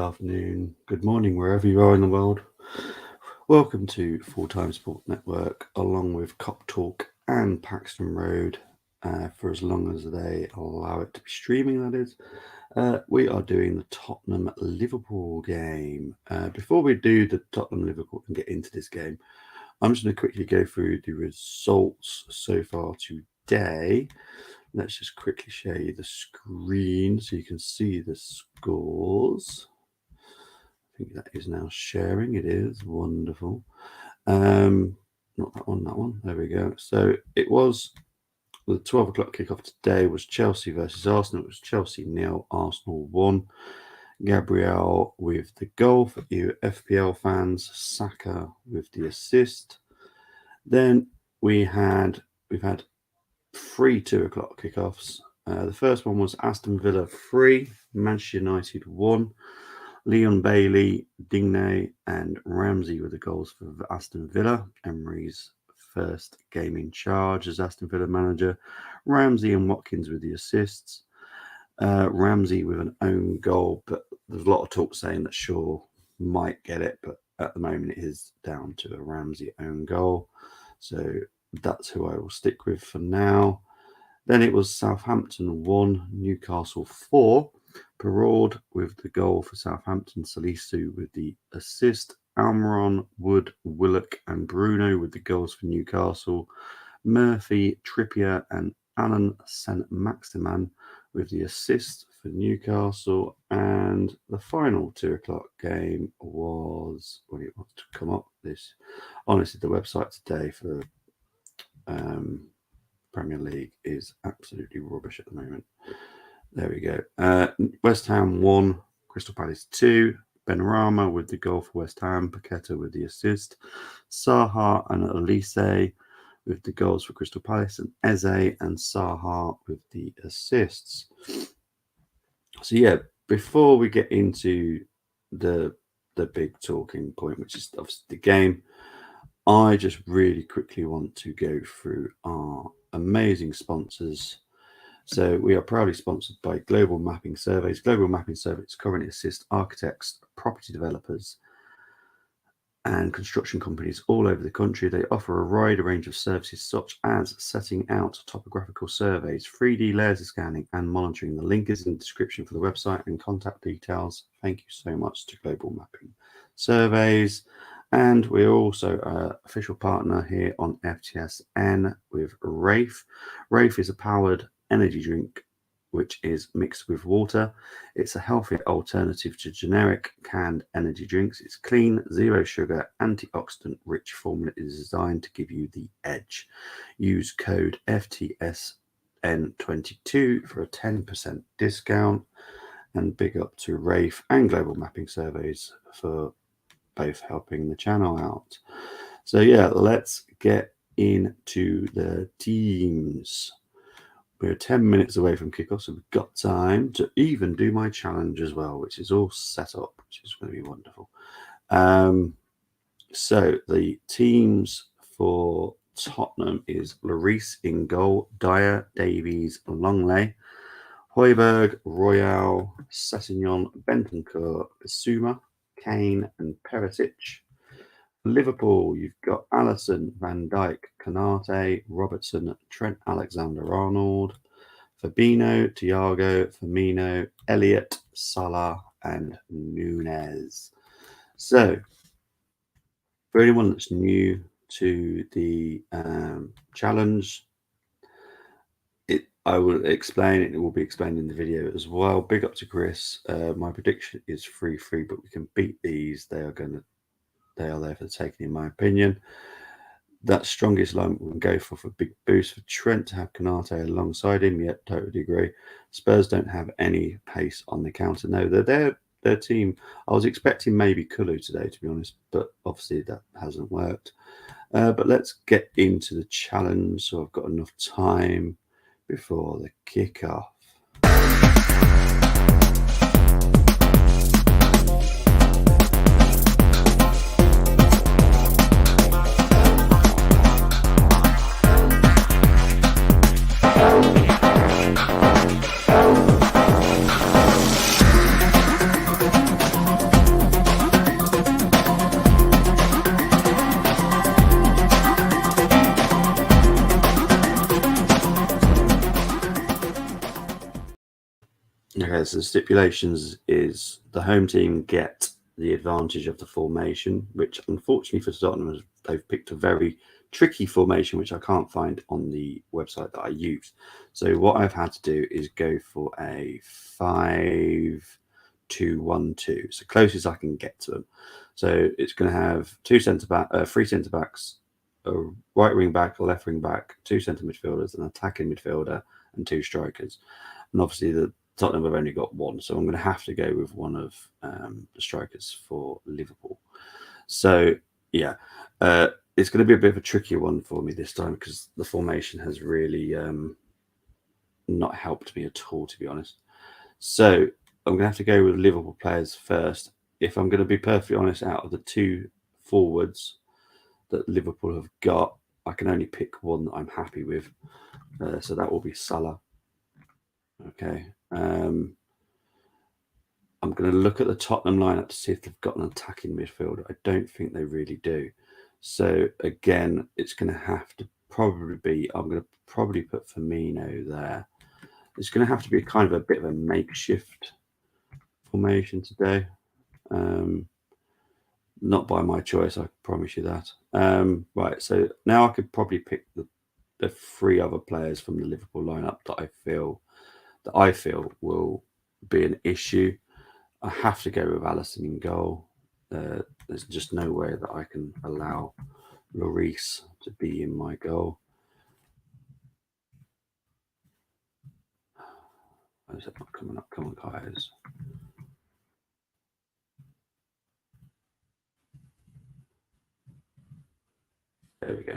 afternoon, good morning, wherever you are in the world. Welcome to Full-Time Sport Network, along with Cop Talk and Paxton Road, for as long as they allow it to be streaming, that is. We are doing the Tottenham-Liverpool game. Before we do the Tottenham-Liverpool and get into this game, I'm just going to quickly go through the results so far today. Let's just quickly show you the screen so you can see the scores. I think that is now sharing. It is wonderful. Not that one. There we go. So it was the 12 o'clock kickoff today was Chelsea versus Arsenal. It was Chelsea 0, Arsenal 1. Gabriel with the goal for you FPL fans. Saka with the assist. Then we've had 3 2 o'clock kickoffs. The first one was Aston Villa 3, Manchester United 1. Leon Bailey, Digne and Ramsey were the goals for Aston Villa. Emery's first game in charge as Aston Villa manager. Ramsey and Watkins with the assists. Ramsey with an own goal, but there's a lot of talk saying that Shaw might get it, but at the moment it is down to a Ramsey own goal. So that's who I will stick with for now. Then it was Southampton 1, Newcastle 4. Perraud with the goal for Southampton. Salisu with the assist. Almiron, Wood, Willock and Bruno with the goals for Newcastle. Murphy, Trippier and Alan Saint-Maximin with the assist for Newcastle. And the final 2 o'clock game was, when it wants to come up, this, honestly, the website today for Premier League is absolutely rubbish at the moment. There we go. West Ham 1, Crystal Palace 2. Benrahma with the goal for West Ham. Paqueta with the assist. Saha and Elise with the goals for Crystal Palace. And Eze and Saha with the assists. So yeah, before we get into the big talking point, which is obviously the game, I just really quickly want to go through our amazing sponsors. So we are proudly sponsored by Global Mapping Surveys. Global Mapping Surveys currently assist architects, property developers, and construction companies all over the country. They offer a wide range of services such as setting out topographical surveys, 3D laser scanning, and monitoring. The link is in the description for the website and contact details. Thank you so much to Global Mapping Surveys. And we're also an official partner here on FTSN with Rafe. Rafe is a powered energy drink which is mixed with water. It's a healthier alternative to generic canned energy drinks. It's clean, zero sugar, antioxidant rich formula is designed to give you the edge. Use code FTSN22 for a 10% discount. And big up to Rafe and Global Mapping Surveys for both helping the channel out. So yeah, let's get into the teams. We're 10 minutes away from kickoff, so we've got time to even do my challenge as well, which is all set up, which is going to be wonderful. So the teams for Tottenham is Lloris in goal, Dyer, Davies, Longley, Højbjerg, Royal, Sessegnon, Bentancur, Suma, Kane and Perisic. Liverpool, you've got Alisson, Van Dijk, Konate, Robertson, Trent Alexander-Arnold, Fabinho, Thiago, Firmino, Elliott, Salah and Nunez. So, for anyone that's new to the challenge, I will explain it. It will be explained in the video as well. Big up to Chris. My prediction is 3-3, but we can beat these. They are there for the taking, in my opinion. That strongest line we can go for a big boost for Trent to have Konate alongside him. Yep, totally agree. Spurs don't have any pace on the counter. No, they're their team. I was expecting maybe Kulu today, to be honest, but obviously that hasn't worked. But let's get into the challenge. So I've got enough time before the kickoff. Okay, so the stipulations is the home team get the advantage of the formation, which unfortunately for Tottenham, they've picked a very tricky formation, which I can't find on the website that I use. So what I've had to do is go for a 5-2-1-2, so closest I can get to them. So it's going to have three centre backs, a right wing back, a left wing back, two centre midfielders, an attacking midfielder, and two strikers. And obviously the Tottenham have only got one, so I'm going to have to go with one of the strikers for Liverpool. So yeah, it's going to be a bit of a trickier one for me this time because the formation has really not helped me at all, to be honest. So I'm going to have to go with Liverpool players first. If I'm going to be perfectly honest, out of the two forwards that Liverpool have got, I can only pick one that I'm happy with. So that will be Salah. Okay. I'm going to look at the Tottenham lineup to see if they've got an attacking midfielder. I don't think they really do. So again, it's going to have to probably be. I'm going to probably put Firmino there. It's going to have to be kind of a bit of a makeshift formation today. Not by my choice, I promise you that. Right, so now I could probably pick the three other players from the Liverpool lineup that I feel will be an issue. I have to go with Alisson in goal. There's just no way that I can allow Lloris to be in my goal. Why is it not coming up? Come on, guys. There we go.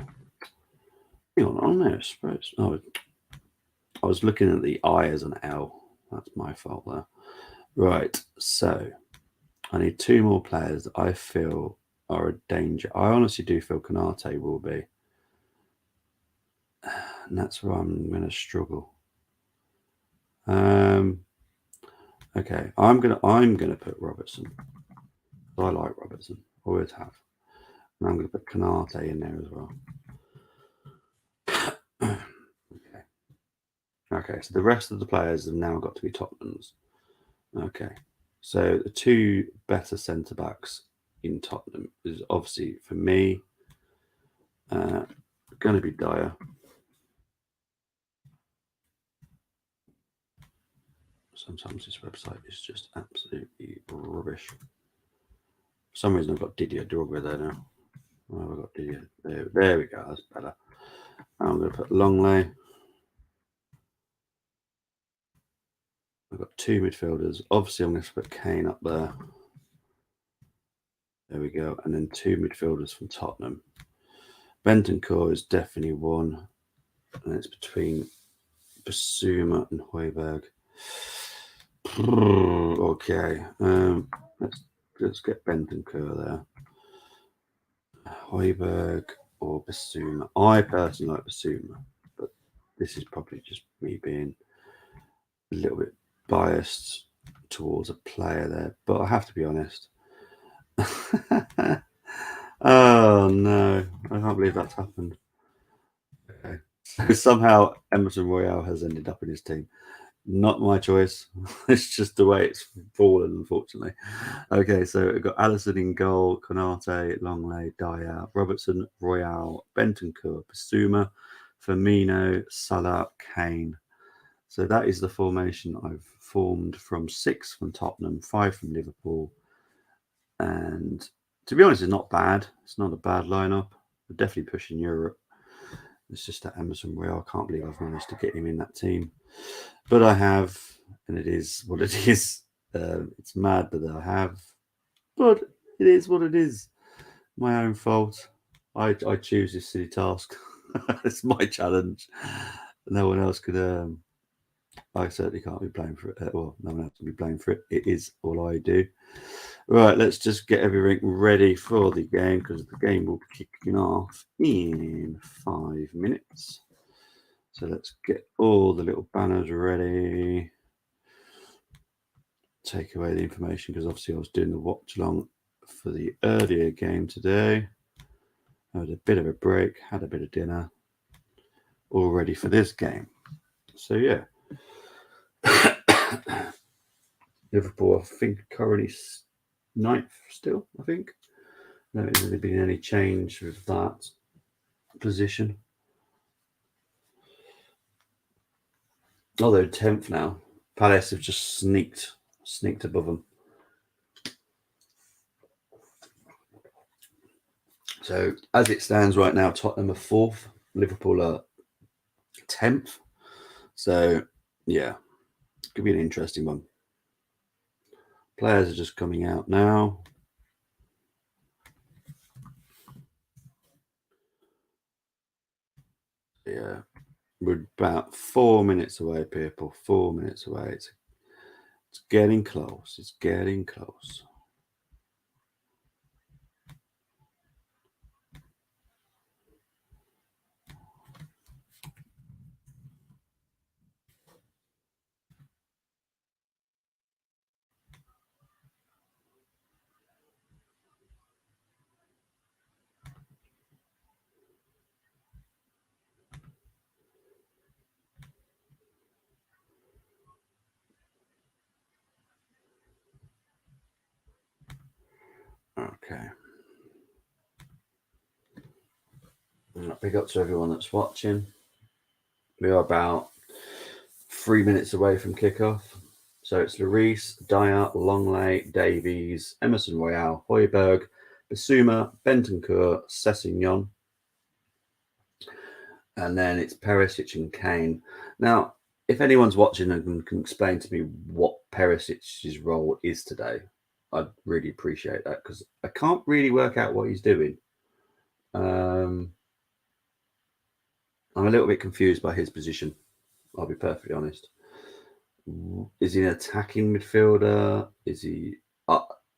Hang on there, I suppose. Oh, I was looking at the I as an L. That's my fault there. Right, so I need two more players that I feel are a danger. I honestly do feel Konate will be. And that's where I'm going to struggle. Okay, I'm gonna put Robertson. I like Robertson, always have, and I'm gonna put Konate in there as well. Okay. So the rest of the players have now got to be Tottenham's. Okay, so the two better centre backs in Tottenham is obviously for me going to be Dyer. Sometimes this website is just absolutely rubbish. For some reason, I've got Didier Drogba there now. Oh, I've got Didier. There we go. That's better. I'm going to put Longley. I've got two midfielders. Obviously, I'm going to put Kane up there. There we go. And then two midfielders from Tottenham. Bentancur is definitely one. And it's between Basuma and Højbjerg. Okay. Let's get Bentancur there. Højbjerg or Basuma. I personally like Basuma, but this is probably just me being a little bit biased towards a player there. But I have to be honest. Oh no, I can't believe that's happened. Okay. So somehow Emerson Royale has ended up in his team. Not my choice. It's just the way it's fallen, unfortunately. Okay, so we've got Alisson in goal, Konate, Longley, Dyer, Robertson, Royale, Bentancur, Basuma, Firmino, Salah, Kane. So that is the formation I've formed from 6 from Tottenham, 5 from Liverpool. And to be honest, it's not bad. It's not a bad lineup. We're definitely pushing Europe. It's just that Emerson Royale. I can't believe I've managed to get him in that team. But I have, and it is what it is. It's mad that I have, but it is what it is. My own fault. I choose this silly task. It's my challenge. No one else could. I certainly can't be blamed for it. Well, no one else can be blamed for it. It is all I do. Right, let's just get everything ready for the game because the game will be kicking off in 5 minutes. So let's get all the little banners ready. Take away the information because obviously I was doing the watch along for the earlier game today. I had a bit of a break, had a bit of dinner, all ready for this game. So yeah. Liverpool, I think, currently ninth still, I think. No, there's really been any change with that position. Although 10th now. Palace have just sneaked above them. So as it stands right now, Tottenham are 4th, Liverpool are 10th. So yeah, could be an interesting one. Players are just coming out now. Yeah, we're about 4 minutes away, people. 4 minutes away. It's getting close. It's getting close. Okay. Big up to everyone that's watching. We are about 3 minutes away from kickoff. So it's Lloris, Dyer, Longley, Davies, Emerson Royale, Højbjerg, Bissouma, Bentancur, Sessegnon. And then it's Perisic and Kane. Now, if anyone's watching and can explain to me what Perisic's role is today, I'd really appreciate that because I can't really work out what he's doing. I'm a little bit confused by his position. I'll be perfectly honest. Is he an attacking midfielder? Is he?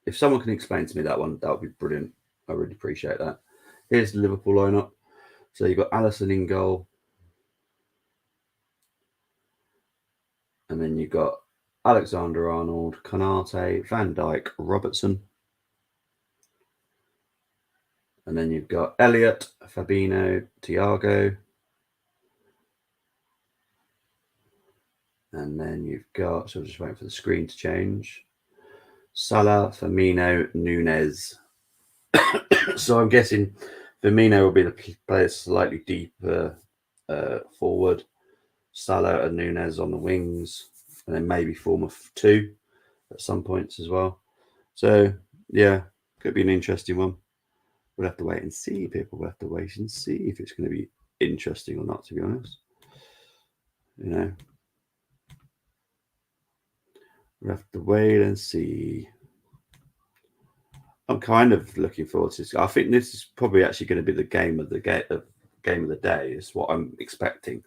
If someone can explain to me that one, that would be brilliant. I really appreciate that. Here's the Liverpool lineup. So you've got Alisson in goal, and then you've got Alexander-Arnold, Konate, Van Dijk, Robertson, and then you've got Elliott, Fabinho, Thiago, and then you've got. So I'm just waiting for the screen to change. Salah, Firmino, Nunez. So I'm guessing Firmino will be the player slightly deeper forward. Salah and Nunez on the wings, and then maybe form of 2 at some points as well. So yeah, could be an interesting one. We'll have to wait and see, people. We'll have to wait and see if it's going to be interesting or not, to be honest. You know, we'll have to wait and see. I'm kind of looking forward to this. I think this is probably actually going to be the game of the day. Is what I'm expecting.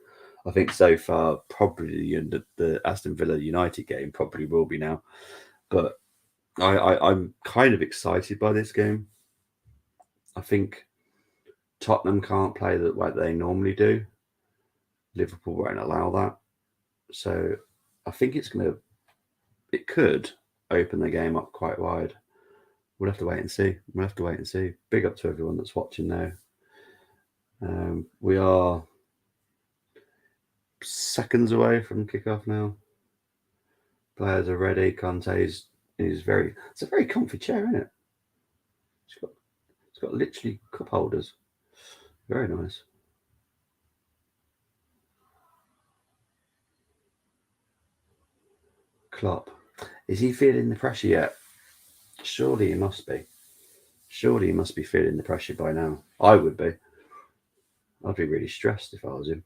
I think so far probably the Aston Villa United game probably will be now, but I'm kind of excited by this game. I think Tottenham can't play the way they normally do. Liverpool won't allow that, so I think it could open the game up quite wide. We'll have to wait and see. Big up to everyone that's watching now. We are seconds away from kickoff now. Players are ready. Conte is very. It's a very comfy chair, isn't it? It's got literally cup holders. Very nice. Klopp, is he feeling the pressure yet? Surely he must be. Surely he must be feeling the pressure by now. I would be. I'd be really stressed if I was him.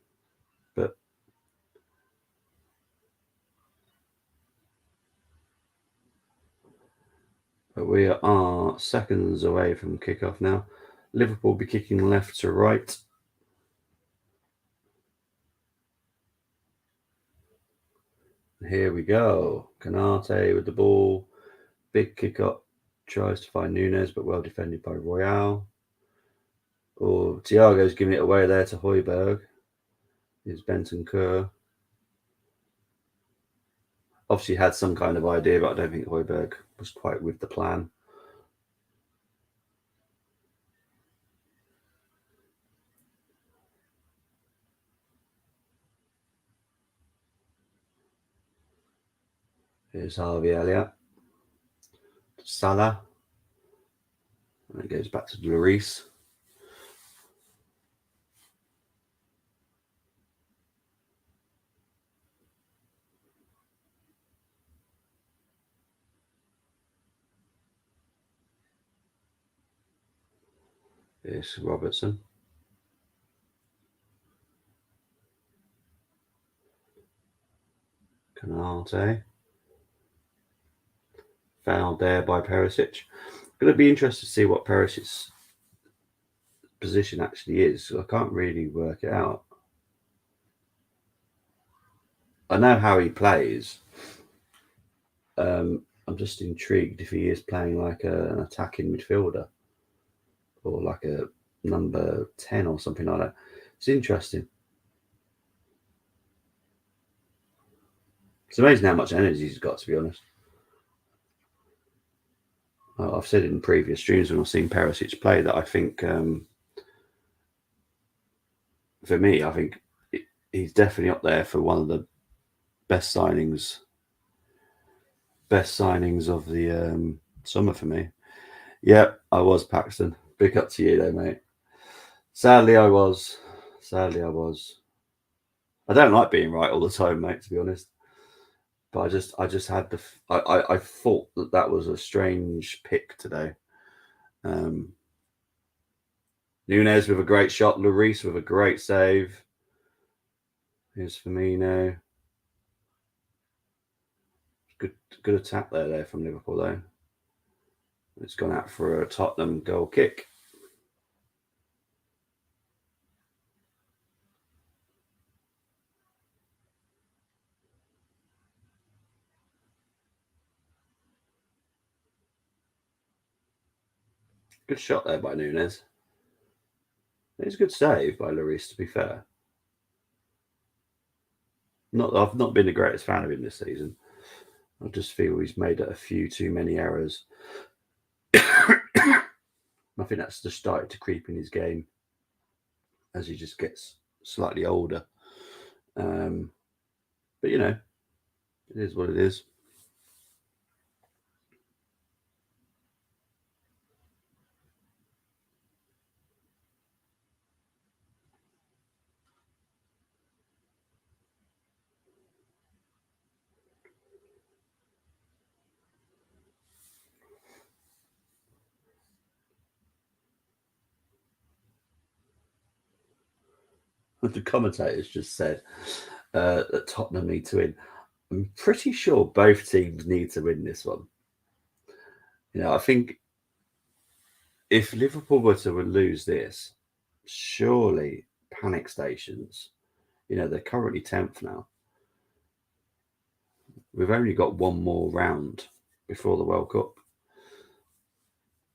But we are seconds away from kickoff now. Liverpool will be kicking left to right. Here we go. Konate with the ball. Big kick up. Tries to find Nunez, but well defended by Royale. Or Thiago's giving it away there to Højbjerg. Here's Bentancur. Obviously had some kind of idea, but I don't think Højbjerg was quite with the plan. Here's Harvey Elliott. Salah. And it goes back to Lloris. Here's Robertson. Canate. Fouled there by Perisic. Going to be interested to see what Perisic's position actually is. I can't really work it out. I know how he plays. I'm just intrigued if he is playing like an attacking midfielder or like a number 10 or something like that. It's interesting. It's amazing how much energy he's got, to be honest. I've said it in previous streams when I've seen Perisic play that I think, for me, I think he's definitely up there for one of the best signings of the summer for me. Yeah, I was Paxton. Big up to you though, mate. Sadly, I was. I don't like being right all the time, mate, to be honest. But I just had I thought that was a strange pick today. Nunez with a great shot, Lloris with a great save. Here's Firmino. Good attack there from Liverpool though. It's gone out for a Tottenham goal kick. Good shot there by Nunez. It's a good save by Lloris, to be fair. I've not been the greatest fan of him this season. I just feel he's made a few too many errors. I think that's just started to creep in his game as he just gets slightly older. But you know, it is what it is. The commentators just said that Tottenham need to win. I'm pretty sure both teams need to win this one. You know, I think if Liverpool were to lose this, surely panic stations. You know, they're currently 10th now. We've only got one more round before the World Cup.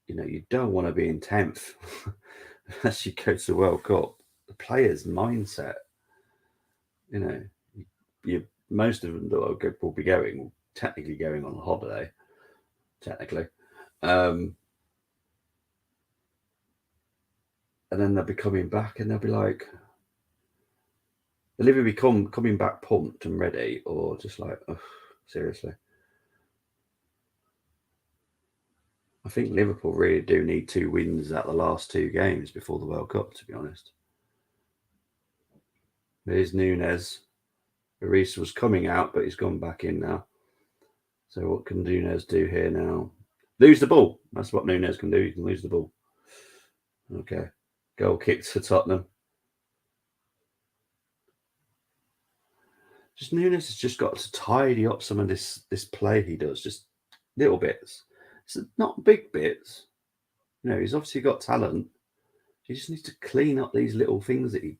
You know, you don't want to be in 10th as you go to the World Cup. The players' mindset, you know, most of them that will be technically going on holiday, technically. And then they'll be coming back and they'll be like, they'll either be coming back pumped and ready or just like, oh, seriously. I think Liverpool really do need 2 wins at the last 2 games before the World Cup, to be honest. There's Nunez. Lloris was coming out, but he's gone back in now. So what can Nunez do here now? Lose the ball. That's what Nunez can do. He can lose the ball. Okay. Goal kick to Tottenham. Just Nunez has just got to tidy up some of this play he does, just little bits. It's not big bits. You know, he's obviously got talent. He just needs to clean up these little things that he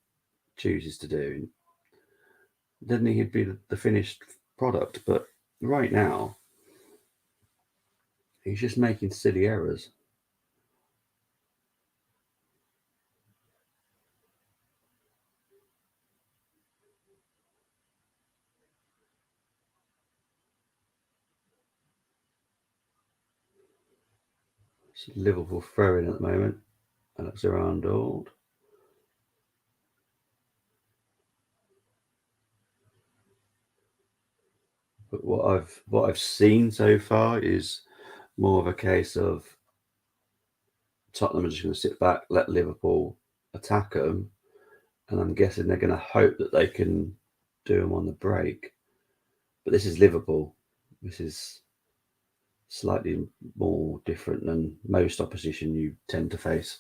chooses to do. Then he'd be the finished product. But right now, he's just making silly errors. It's Liverpool throwing at the moment. Alexander-Arnold. But what I've seen so far is more of a case of Tottenham are just going to sit back, let Liverpool attack them, and I'm guessing they're going to hope that they can do them on the break. But this is Liverpool. This is slightly more different than most opposition you tend to face.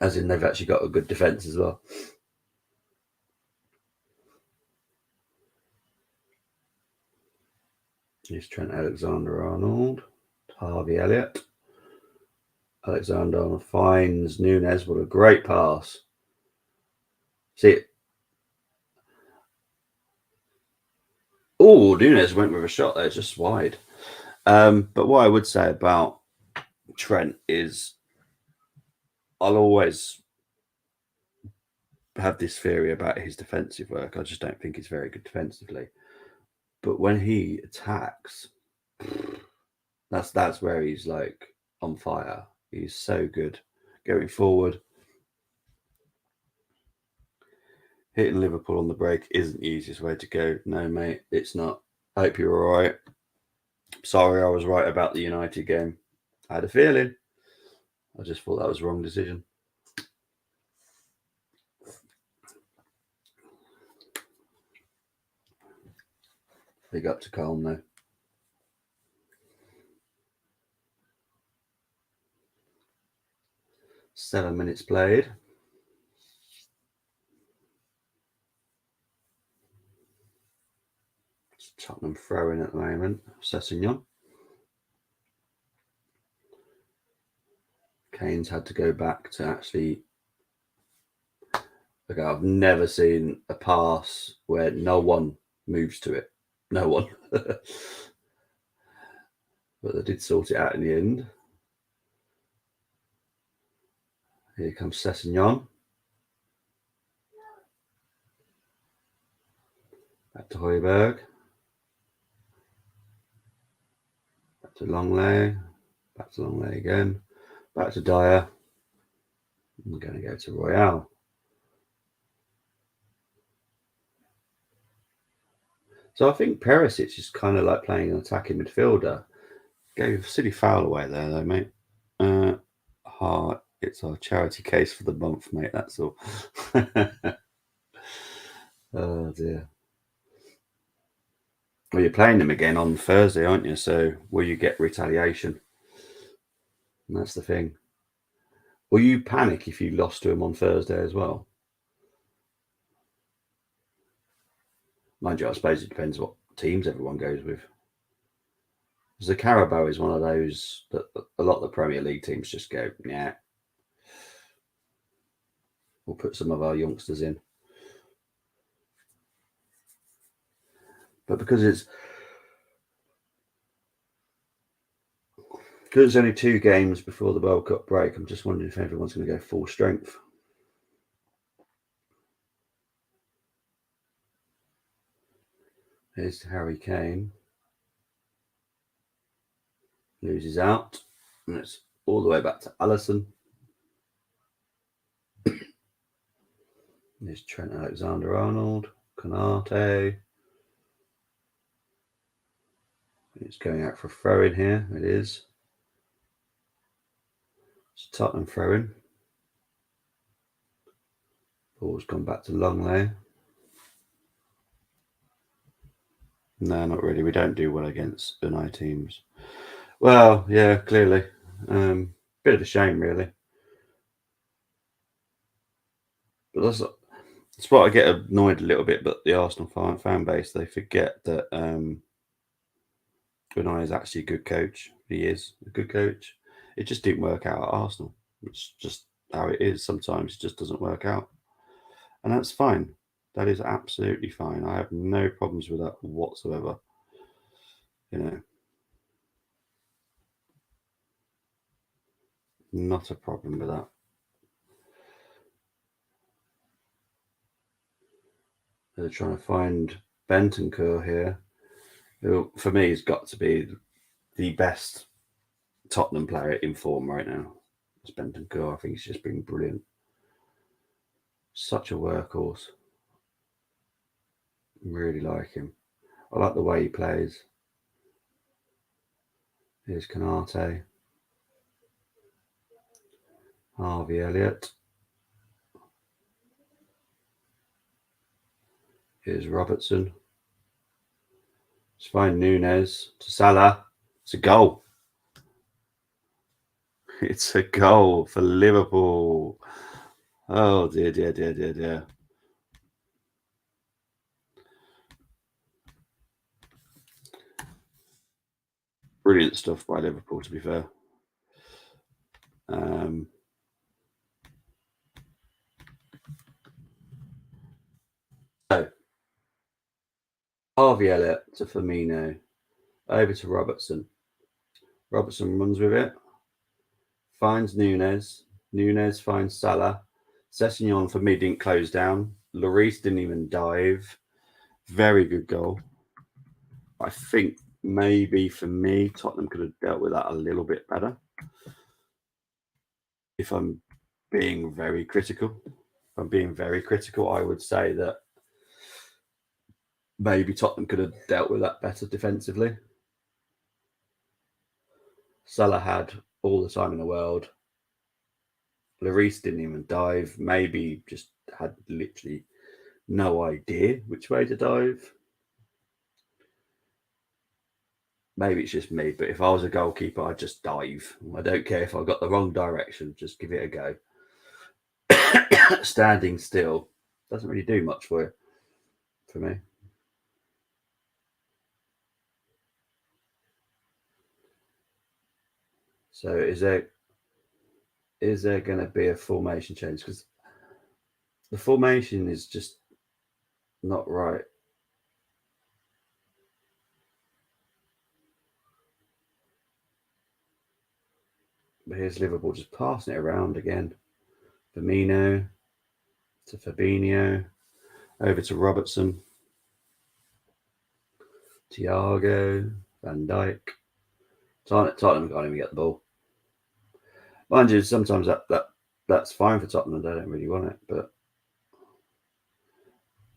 As in, they've actually got a good defence as well. Here's Trent Alexander-Arnold, Harvey Elliott. Alexander-Arnold finds Nunes. What a great pass. See it. Oh, Nunes went with a shot there, just wide. But what I would say about Trent is I'll always have this theory about his defensive work. I just don't think he's very good defensively. But when he attacks, that's where he's like on fire. He's so good going forward. Hitting Liverpool on the break isn't the easiest way to go. No, mate, it's not. I hope you're all right. Sorry, I was right about the United game. I had a feeling. I just thought that was the wrong decision. Big up to Colm, though. Seven minutes played. It's Tottenham throwing at the moment. Sessegnon. Kane's had to go back to actually. Look, I've never seen a pass where no one moves to it. No one. But they did sort it out in the end. Here comes Sessegnon. Back to Højbjerg. Back to Longley. Back to Longley again. Back to Dyer. I'm going to go to Royale. So I think Perisic is kind of like playing an attacking midfielder. Gave a silly foul away there, though, mate. It's our charity case for the month, mate. That's all. Oh dear. Well, you're playing them again on Thursday, aren't you? So will you get retaliation? And that's the thing. Will you panic if you lost to him on Thursday as well? Mind you, I suppose it depends what teams everyone goes with. Because the Carabao is one of those that a lot of the Premier League teams just go, yeah, we'll put some of our youngsters in. But because it's only 2 games before the World Cup break, I'm just wondering if everyone's going to go full strength. Here's Harry Kane. Loses out. And it's all the way back to Alisson. There's Trent Alexander-Arnold. Konate. It's going out for a throw-in here. It is. It's Tottenham throw-in. Ball's gone back to Longley. No, not really. We don't do well against Unai teams. Well, yeah, clearly. Bit of a shame, really. But that's what I get annoyed a little bit. But the Arsenal fan base, they forget that Unai is actually a good coach. He is a good coach. It just didn't work out at Arsenal. It's just how it is. Sometimes it just doesn't work out. And that's fine. That is absolutely fine. I have no problems with that whatsoever. You know, not a problem with that. They're trying to find Bentancur here, who for me has got to be the best Tottenham player in form right now. It's Bentancur. I think he's just been brilliant. Such a workhorse. Really like him. I like the way he plays. Here's Canate. Harvey Elliott. Here's Robertson. Let's find Nunes to Salah. It's a goal. It's a goal for Liverpool. Oh dear, dear, dear, dear, dear. Brilliant stuff by Liverpool, to be fair. So, Harvey Elliott to Firmino. Over to Robertson. Robertson runs with it. Finds Nunes. Nunes finds Salah. Sessegnon for me didn't close down. Lloris didn't even dive. Very good goal. I think maybe for me, Tottenham could have dealt with that a little bit better. If I'm being very critical, I would say that maybe Tottenham could have dealt with that better defensively. Salah had all the time in the world. Lloris didn't even dive. Maybe just had literally no idea which way to dive. Maybe it's just me, but if I was a goalkeeper, I'd just dive. I don't care if I got the wrong direction, just give it a go. Standing still doesn't really do much for me. So is there going to be a formation change? Because the formation is just not right. But here's Liverpool just passing it around again. Firmino to Fabinho, over to Robertson, Thiago, Van Dijk. Tottenham can't even get the ball. Mind you, sometimes that's fine for Tottenham. They don't really want it. But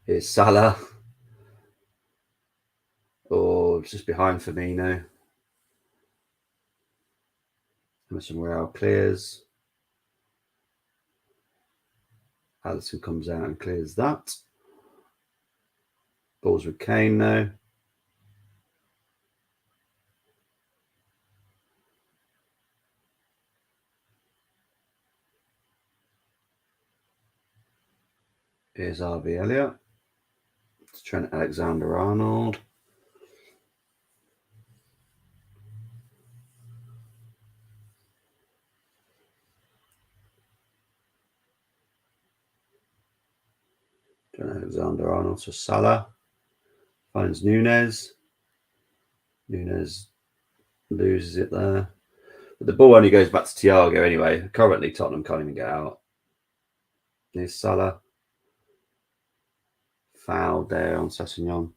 here's Salah, or just behind Firmino. Emerson Royale clears. Allison comes out and clears that. Balls with Kane now. Here's Harvey Elliott. It's Trent Alexander-Arnold. Trent Alexander-Arnold to Salah. Finds Nunes. Nunes loses it there. But the ball only goes back to Thiago anyway. Currently, Tottenham can't even get out. Here's Salah. Foul there on Sessegnon.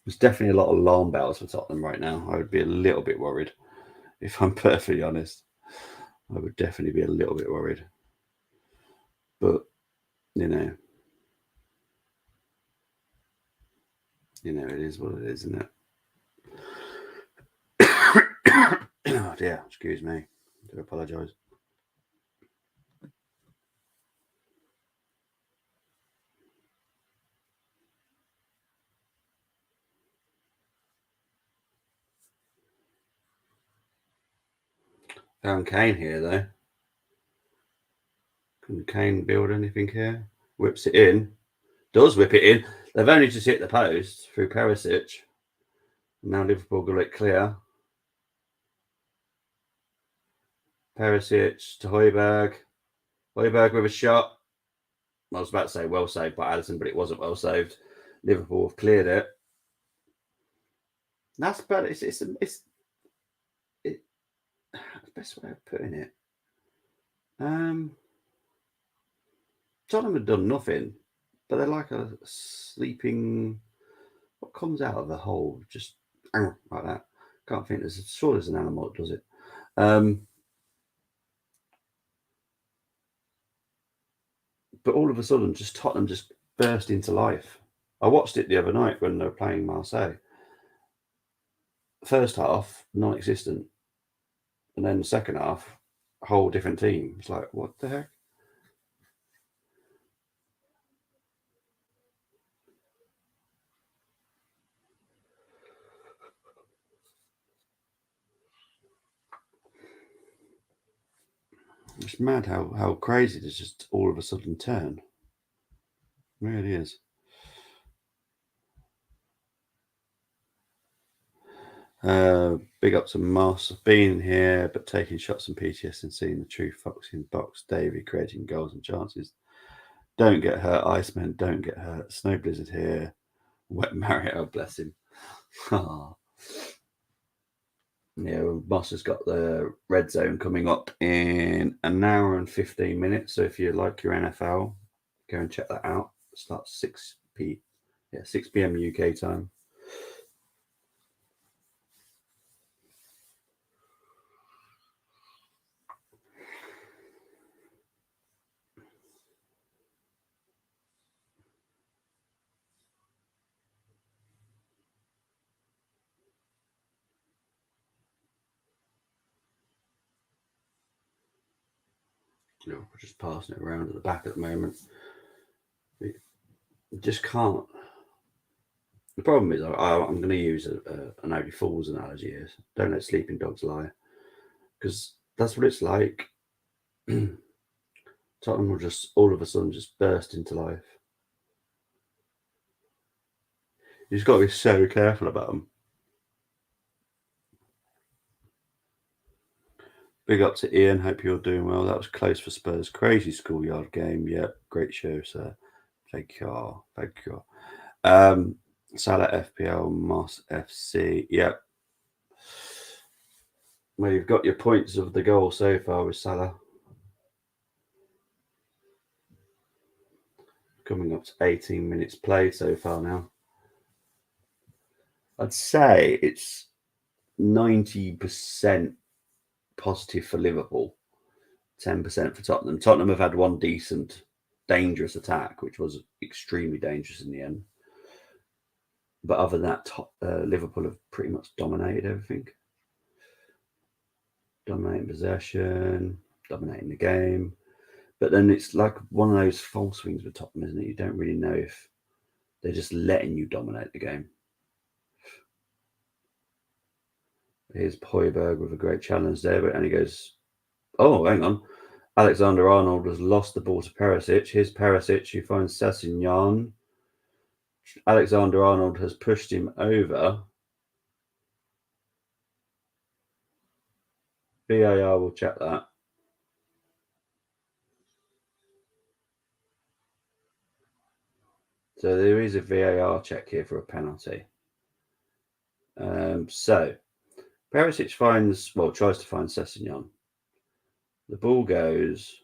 There's definitely a lot of alarm bells for Tottenham right now. I would be a little bit worried, if I'm perfectly honest. I would definitely be a little bit worried. But, it is what it is, isn't it? Oh dear, excuse me. I do apologise. Found Kane here, though. Can Kane build anything here? Whips it in. Does whip it in. They've only just hit the post through Perisic. Now Liverpool got it clear. Perisic to Højbjerg. Højbjerg with a shot. I was about to say well saved by Allison, but it wasn't well saved. Liverpool have cleared it. That's better. It's the best way of putting it. Tottenham have done nothing, but they're like a sleeping. What comes out of a hole? Just like that. Can't think. There's an animal that does it. But all of a sudden, just Tottenham just burst into life. I watched it the other night when they were playing Marseille. First half, non-existent, and then the second half, a whole different team. It's like, what the heck? It's mad how crazy this just all of a sudden turn. It really is. Big up to Moss. Being here, but taking shots and PTS and seeing the true Foxy in box. Davey creating goals and chances. Don't get hurt, Iceman. Don't get hurt. Snow Blizzard here. Wet Mario, bless him. Yeah, well, Moss has got the red zone coming up in an hour and 15 minutes. So if you like your NFL, go and check that out. It starts 6 p.m. UK time. We're just passing it around at the back at the moment. We just can't. The problem is, I'm going to use an Only Fools analogy here. Don't let sleeping dogs lie, because that's what it's like. Tottenham will just all of a sudden just burst into life. You just got to be so careful about them. Big up to Ian. Hope you're doing well. That was close for Spurs. Crazy schoolyard game. Yep, great show, sir. Thank you. Thank you. Salah FPL, Moss FC. Yep. Well, you've got your points of the goal so far with Salah. Coming up to 18 minutes played so far now. I'd say it's 90% positive for Liverpool, 10% for Tottenham. Tottenham have had one decent, dangerous attack, which was extremely dangerous in the end. But other than that, Liverpool have pretty much dominated everything. Dominating possession, dominating the game. But then it's like one of those false swings with Tottenham, isn't it? You don't really know if they're just letting you dominate the game. Here's Højbjerg with a great challenge there, but and he goes, oh, hang on. Alexander-Arnold has lost the ball to Perisic. Here's Perisic, who finds Sessegnon. Alexander-Arnold has pushed him over. VAR will check that. So there is a VAR check here for a penalty. So Perisic tries to find Sessegnon. The ball goes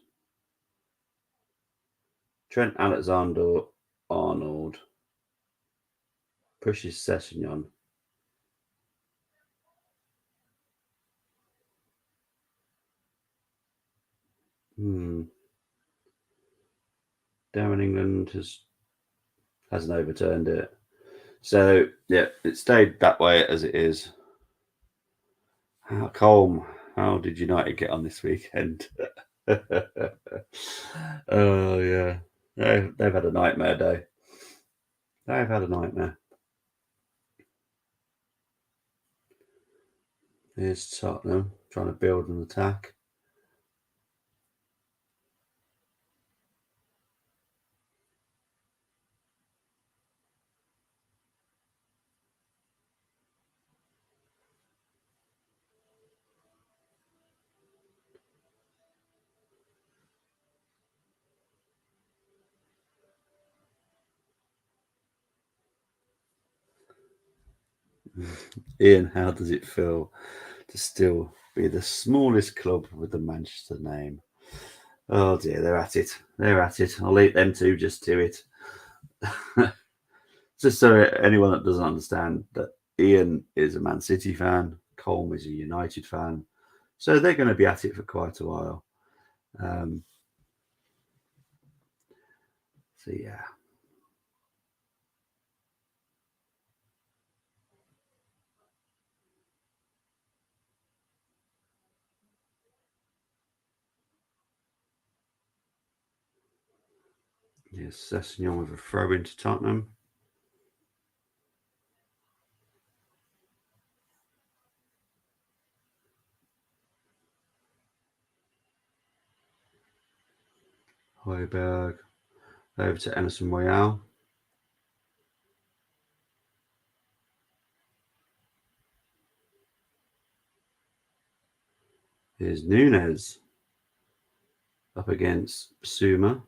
Trent Alexander-Arnold pushes Sessegnon. Darren England hasn't overturned it. So, yeah, it stayed that way as it is. Colm, how did United get on this weekend? Oh, yeah. They've had a nightmare day. They've had a nightmare. Here's Tottenham trying to build an attack. Ian, how does it feel to still be the smallest club with the Manchester name? Oh dear, they're at it. They're at it. I'll leave them two just to it. Just so anyone that doesn't understand that Ian is a Man City fan, Colm is a United fan. So they're going to be at it for quite a while. So yeah. Yes, Sessegnon with a throw into Tottenham. Højbjerg over to Emerson Royale. Here's Nunes up against Basuma.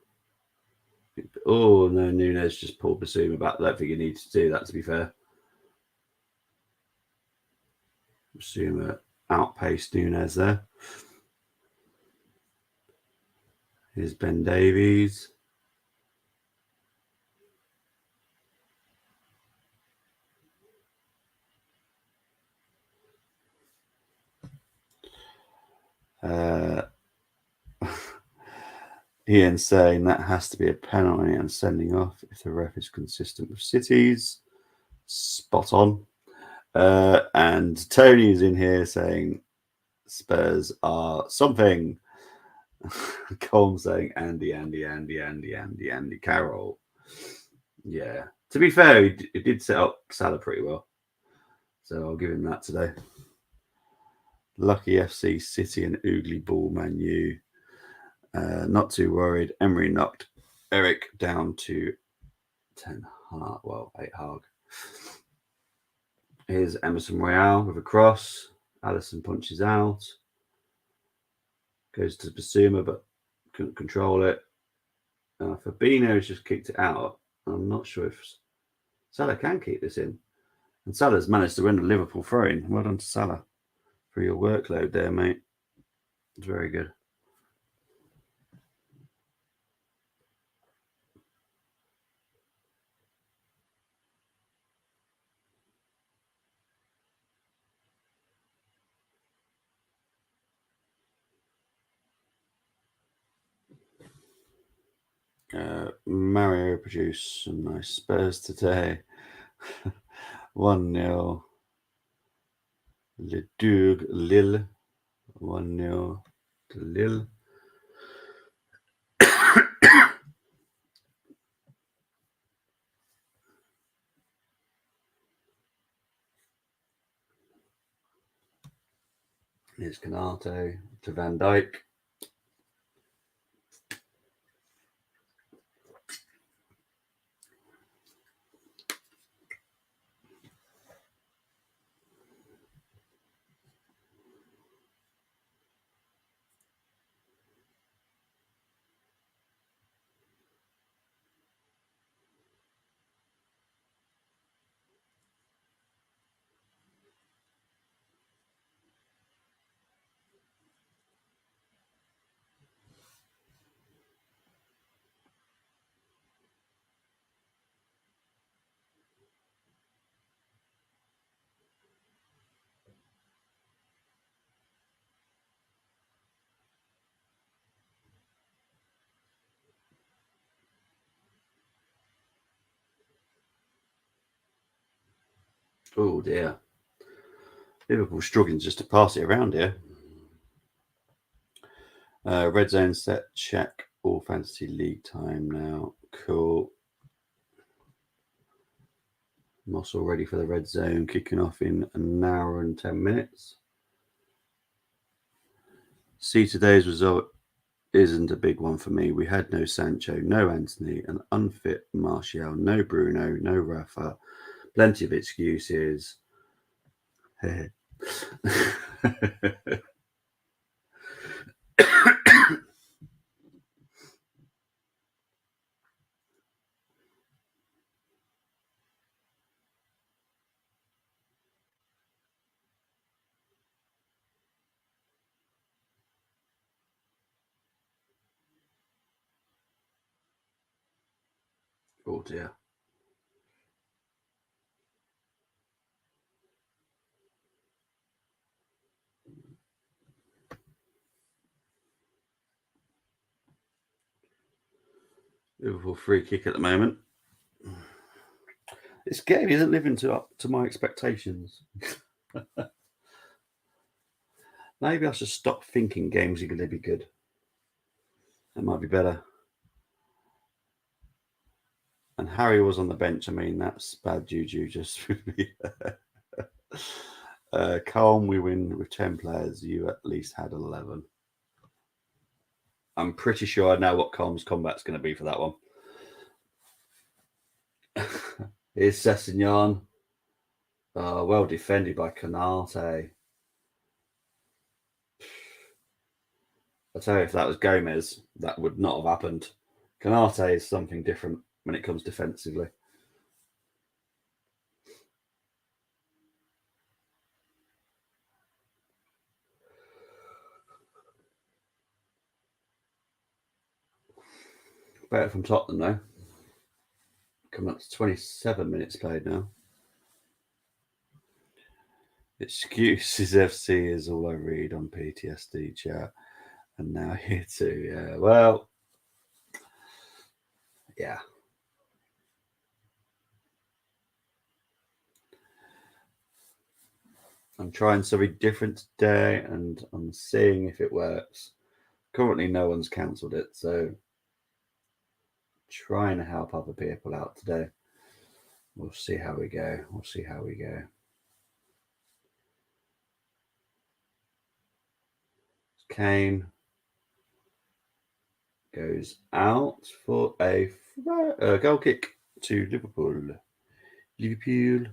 Oh no, Nunes just pulled Basuma back. I don't think he needs to do that, to be fair. Basuma outpaced Nunes there. Here's Ben Davies. Ian saying that has to be a penalty and sending off if the ref is consistent with City's. Spot on. And Tony is in here saying Spurs are something. Colm saying Andy Carroll. Yeah. To be fair, he did set up Salah pretty well. So I'll give him that today. Lucky FC, City and Oogly Ball Man U. Not too worried. Emery knocked Eric down to 10 Hag. Well, 8 Hag. Here's Emerson Royale with a cross. Allison punches out. Goes to Basuma, but couldn't control it. Fabinho has just kicked it out. I'm not sure if Salah can keep this in. And Salah's managed to win the Liverpool throw-in. Well done to Salah for your workload there, mate. It's very good. Mario produced some nice Spurs today. 1-0. Le Doug Lille. 1-0 to Lille. Here's Canate to Van Dijk. Oh dear. Liverpool struggling just to pass it around here. Red zone set, check. All fantasy league time now. Cool. Moss all ready for the red zone, kicking off in an hour and 10 minutes. See, today's result isn't a big one for me. We had no Sancho, no Anthony, an unfit Martial, no Bruno, no Rafa, plenty of excuses. Oh dear. Liverpool free kick at the moment. This game isn't living up to my expectations. Maybe I should stop thinking games are going to be good. It might be better. And Harry was on the bench. I mean, that's bad juju just for me. Calm, we win with 10 players. You at least had 11. I'm pretty sure I know what Calm's combat's going to be for that one. Here's Sessignon. Well defended by Canate. I tell you, if that was Gomez, that would not have happened. Canate is something different when it comes defensively. Better from Tottenham, though. Coming up to 27 minutes played now. Excuses FC is all I read on PTSD chat. And now here too, yeah. Well, yeah. I'm trying something different today and I'm seeing if it works. Currently, no one's cancelled it, so trying to help other people out today. We'll see how we go. We'll see how we go. Kane goes out for a goal kick to Liverpool. Liverpool.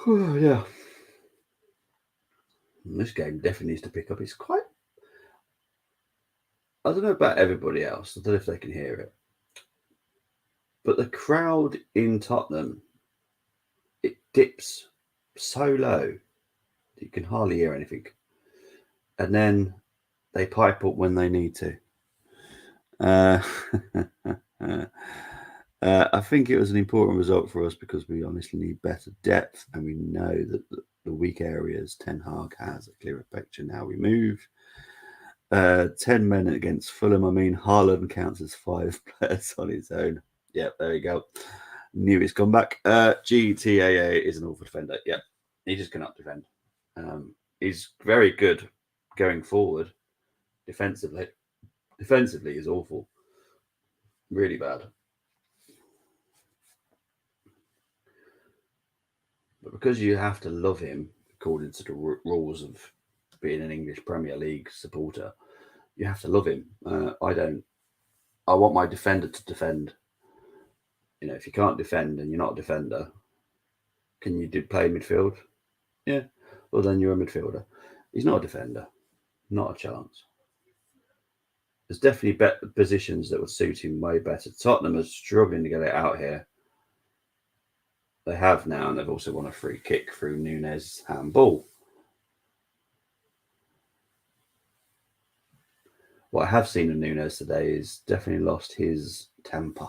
Oh, yeah. This game definitely needs to pick up. It's quite. I don't know about everybody else. I don't know if they can hear it. But the crowd in Tottenham, it dips so low you can hardly hear anything. And then they pipe up when they need to. I think it was an important result for us because we honestly need better depth, and we know that the weak areas Ten Hag has a clearer picture now. We move 10 men against Fulham. I mean, Haaland counts as 5 players on his own. Yep, there you go. Knew his comeback. GTAA is an awful defender. Yep, he just cannot defend. He's very good going forward defensively. Defensively is awful. Really bad. But because you have to love him according to the rules of being an English Premier League supporter, you have to love him. I don't. I want my defender to defend. You know, if you can't defend and you're not a defender, can you play midfield? Yeah. Well, then you're a midfielder. He's not a defender. Not a chance. There's definitely better positions that would suit him way better. Tottenham are struggling to get it out here. They have now, and they've also won a free kick through Nunes' handball. What I have seen of Nunes today is definitely lost his temper.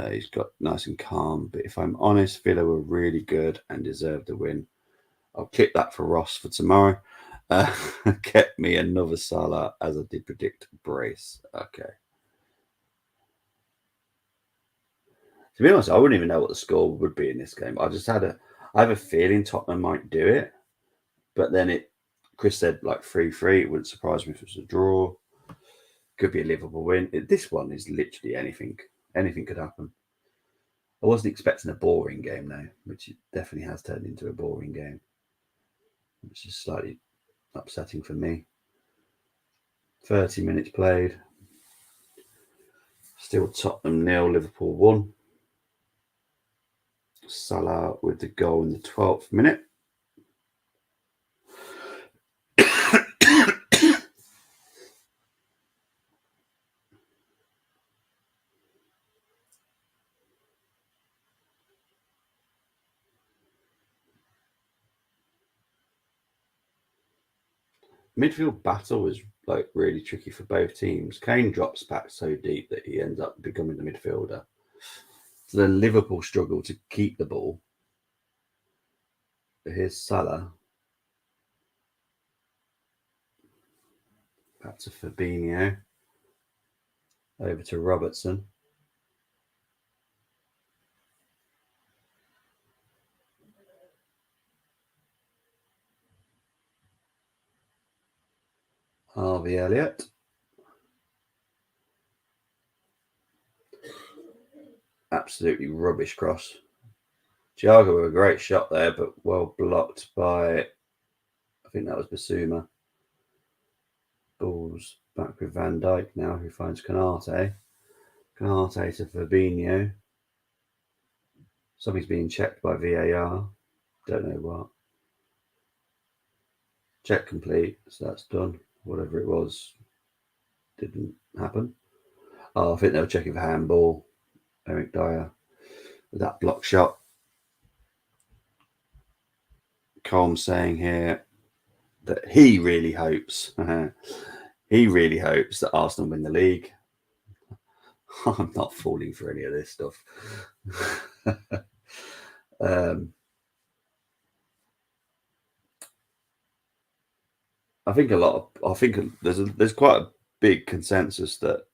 He's got nice and calm, but if I'm honest, Villa were really good and deserved the win. I'll clip that for Ross for tomorrow. Get me another Salah as I did predict brace. Okay. To be honest, I wouldn't even know what the score would be in this game. I have a feeling Tottenham might do it, but then Chris said like 3-3. It wouldn't surprise me if it was a draw. Could be a Liverpool win. This one is literally anything. Anything could happen. I wasn't expecting a boring game now, which it definitely has turned into a boring game, which is slightly upsetting for me. 30 minutes played. Still Tottenham 0, Liverpool 1. Salah with the goal in the 12th minute. midfield battle is like really tricky for both teams. Kane drops back so deep that he ends up becoming the midfielder. So then Liverpool struggle to keep the ball. Here's Salah. Back to Fabinho. Over to Robertson. Harvey Elliott. Absolutely rubbish cross. Thiago with a great shot there, but well blocked by, I think that was Basuma. Ball's back with Van Dijk now, who finds Canate. Canate to Fabinho. Something's being checked by VAR. Don't know what. Check complete, so that's done. Whatever it was didn't happen. Oh, I think they were checking for handball. Eric Dyer with that block shot. Colm saying here that he really hopes that Arsenal win the league. I'm not falling for any of this stuff. I think there's quite a big consensus that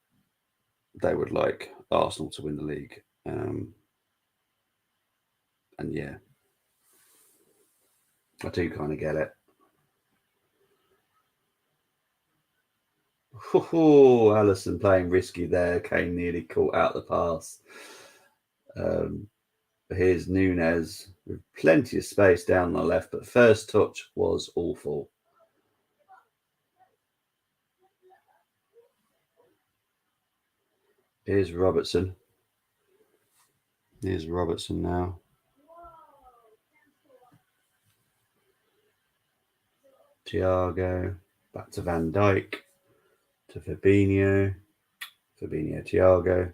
they would like Arsenal to win the league. And yeah, I do kind of get it. Oh, Alisson playing risky there. Kane nearly caught out the pass. Here's Nunez with plenty of space down the left, but first touch was awful. Here's Robertson. Here's Robertson now. Thiago. Back to Van Dijk. To Fabinho. Fabinho, Thiago.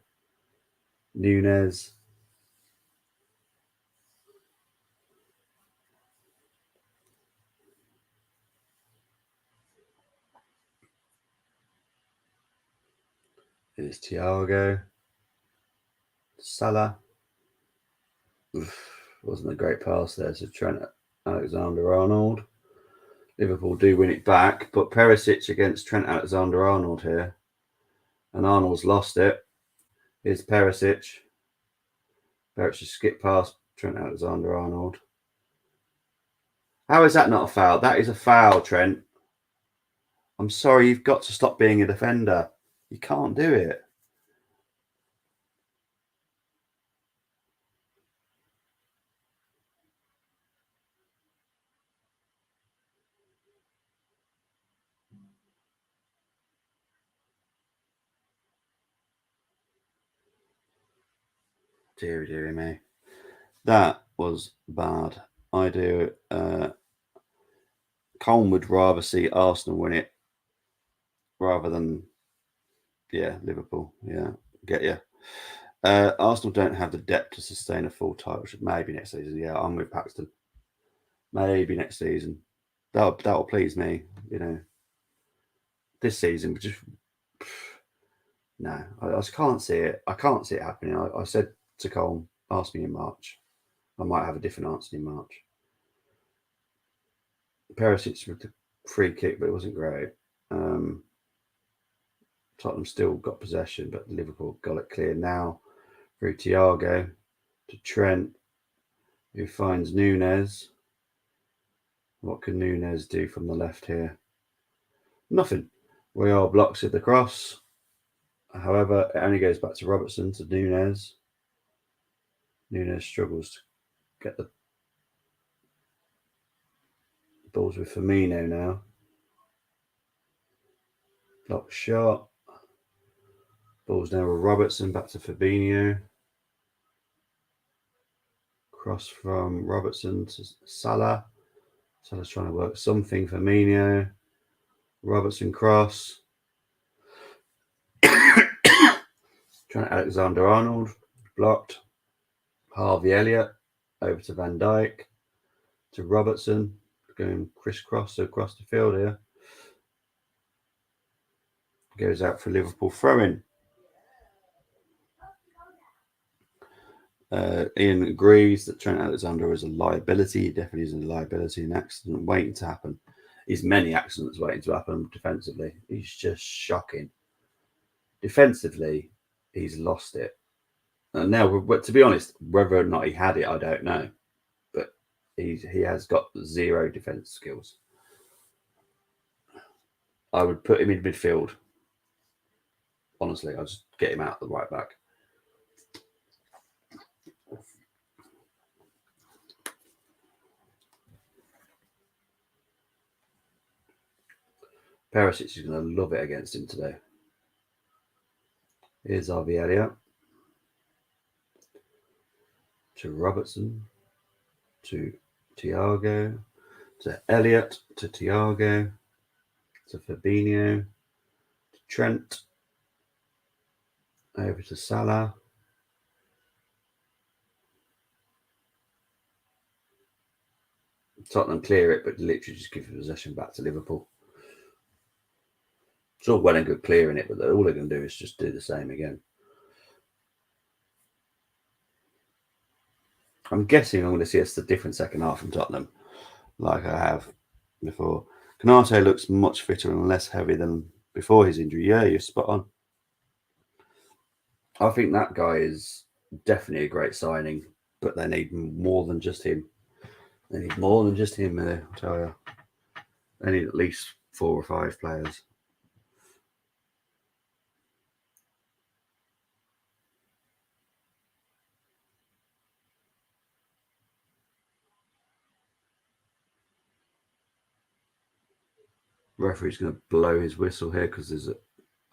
Nunez. Here's Thiago. Salah. Wasn't a great pass there to Trent Alexander-Arnold. Liverpool do win it back, but Perisic against Trent Alexander-Arnold here. And Arnold's lost it. Here's Perisic. Perisic skipped past Trent Alexander-Arnold. How is that not a foul? That is a foul, Trent. I'm sorry, you've got to stop being a defender. You can't do it. Deary me. That was bad. I do. Colm would rather see Arsenal win it rather than, Liverpool. Yeah, get you. Arsenal don't have the depth to sustain a full title. Maybe next season. Yeah, I'm with Paxton. Maybe next season. That'll please me. This season, just no. I just can't see it. I can't see it happening. I said to Colm, ask me in March. I might have a different answer in March. Perisic with the free kick, but it wasn't great. Tottenham still got possession, but Liverpool got it clear now through Thiago to Trent, who finds Nunez. What can Nunez do from the left here? Nothing. Royal blocks at the cross. However, it only goes back to Robertson to Nunez. Nunez struggles to get the balls with Firmino now. Block shot. Balls now with Robertson back to Fabinho. Cross from Robertson to Salah. Salah's trying to work something. Firmino. Robertson cross. Trying to Alexander-Arnold. Blocked. Harvey Elliott. Over to Van Dijk. To Robertson. Going crisscross across the field here. goes out for Liverpool throw-in. Ian agrees that Trent Alexander is a liability. He definitely is a liability, an accident waiting to happen. There's many accidents waiting to happen defensively. He's just shocking. Defensively, he's lost it. And now, but to be honest, whether or not he had it, I don't know. But he has got zero defence skills. I would put him in midfield. Honestly, I'll just get him out the right back. Perisic is going to love it against him today. Here's Harvey Elliott. To Robertson. To Thiago. To Elliott. To Thiago. To Fabinho. To Trent. Over to Salah. Tottenham clear it, but literally just give the possession back to Liverpool. It's all well and good clearing it, but all they're going to do is just do the same again. I'm guessing I'm going to see a different second half from Tottenham, like I have before. Konate looks much fitter and less heavy than before his injury. Yeah, you're spot on. I think that guy is definitely a great signing, but they need more than just him. They need more than just him there, I'll tell you. They need at least 4 or 5 players. Referee's going to blow his whistle here because there's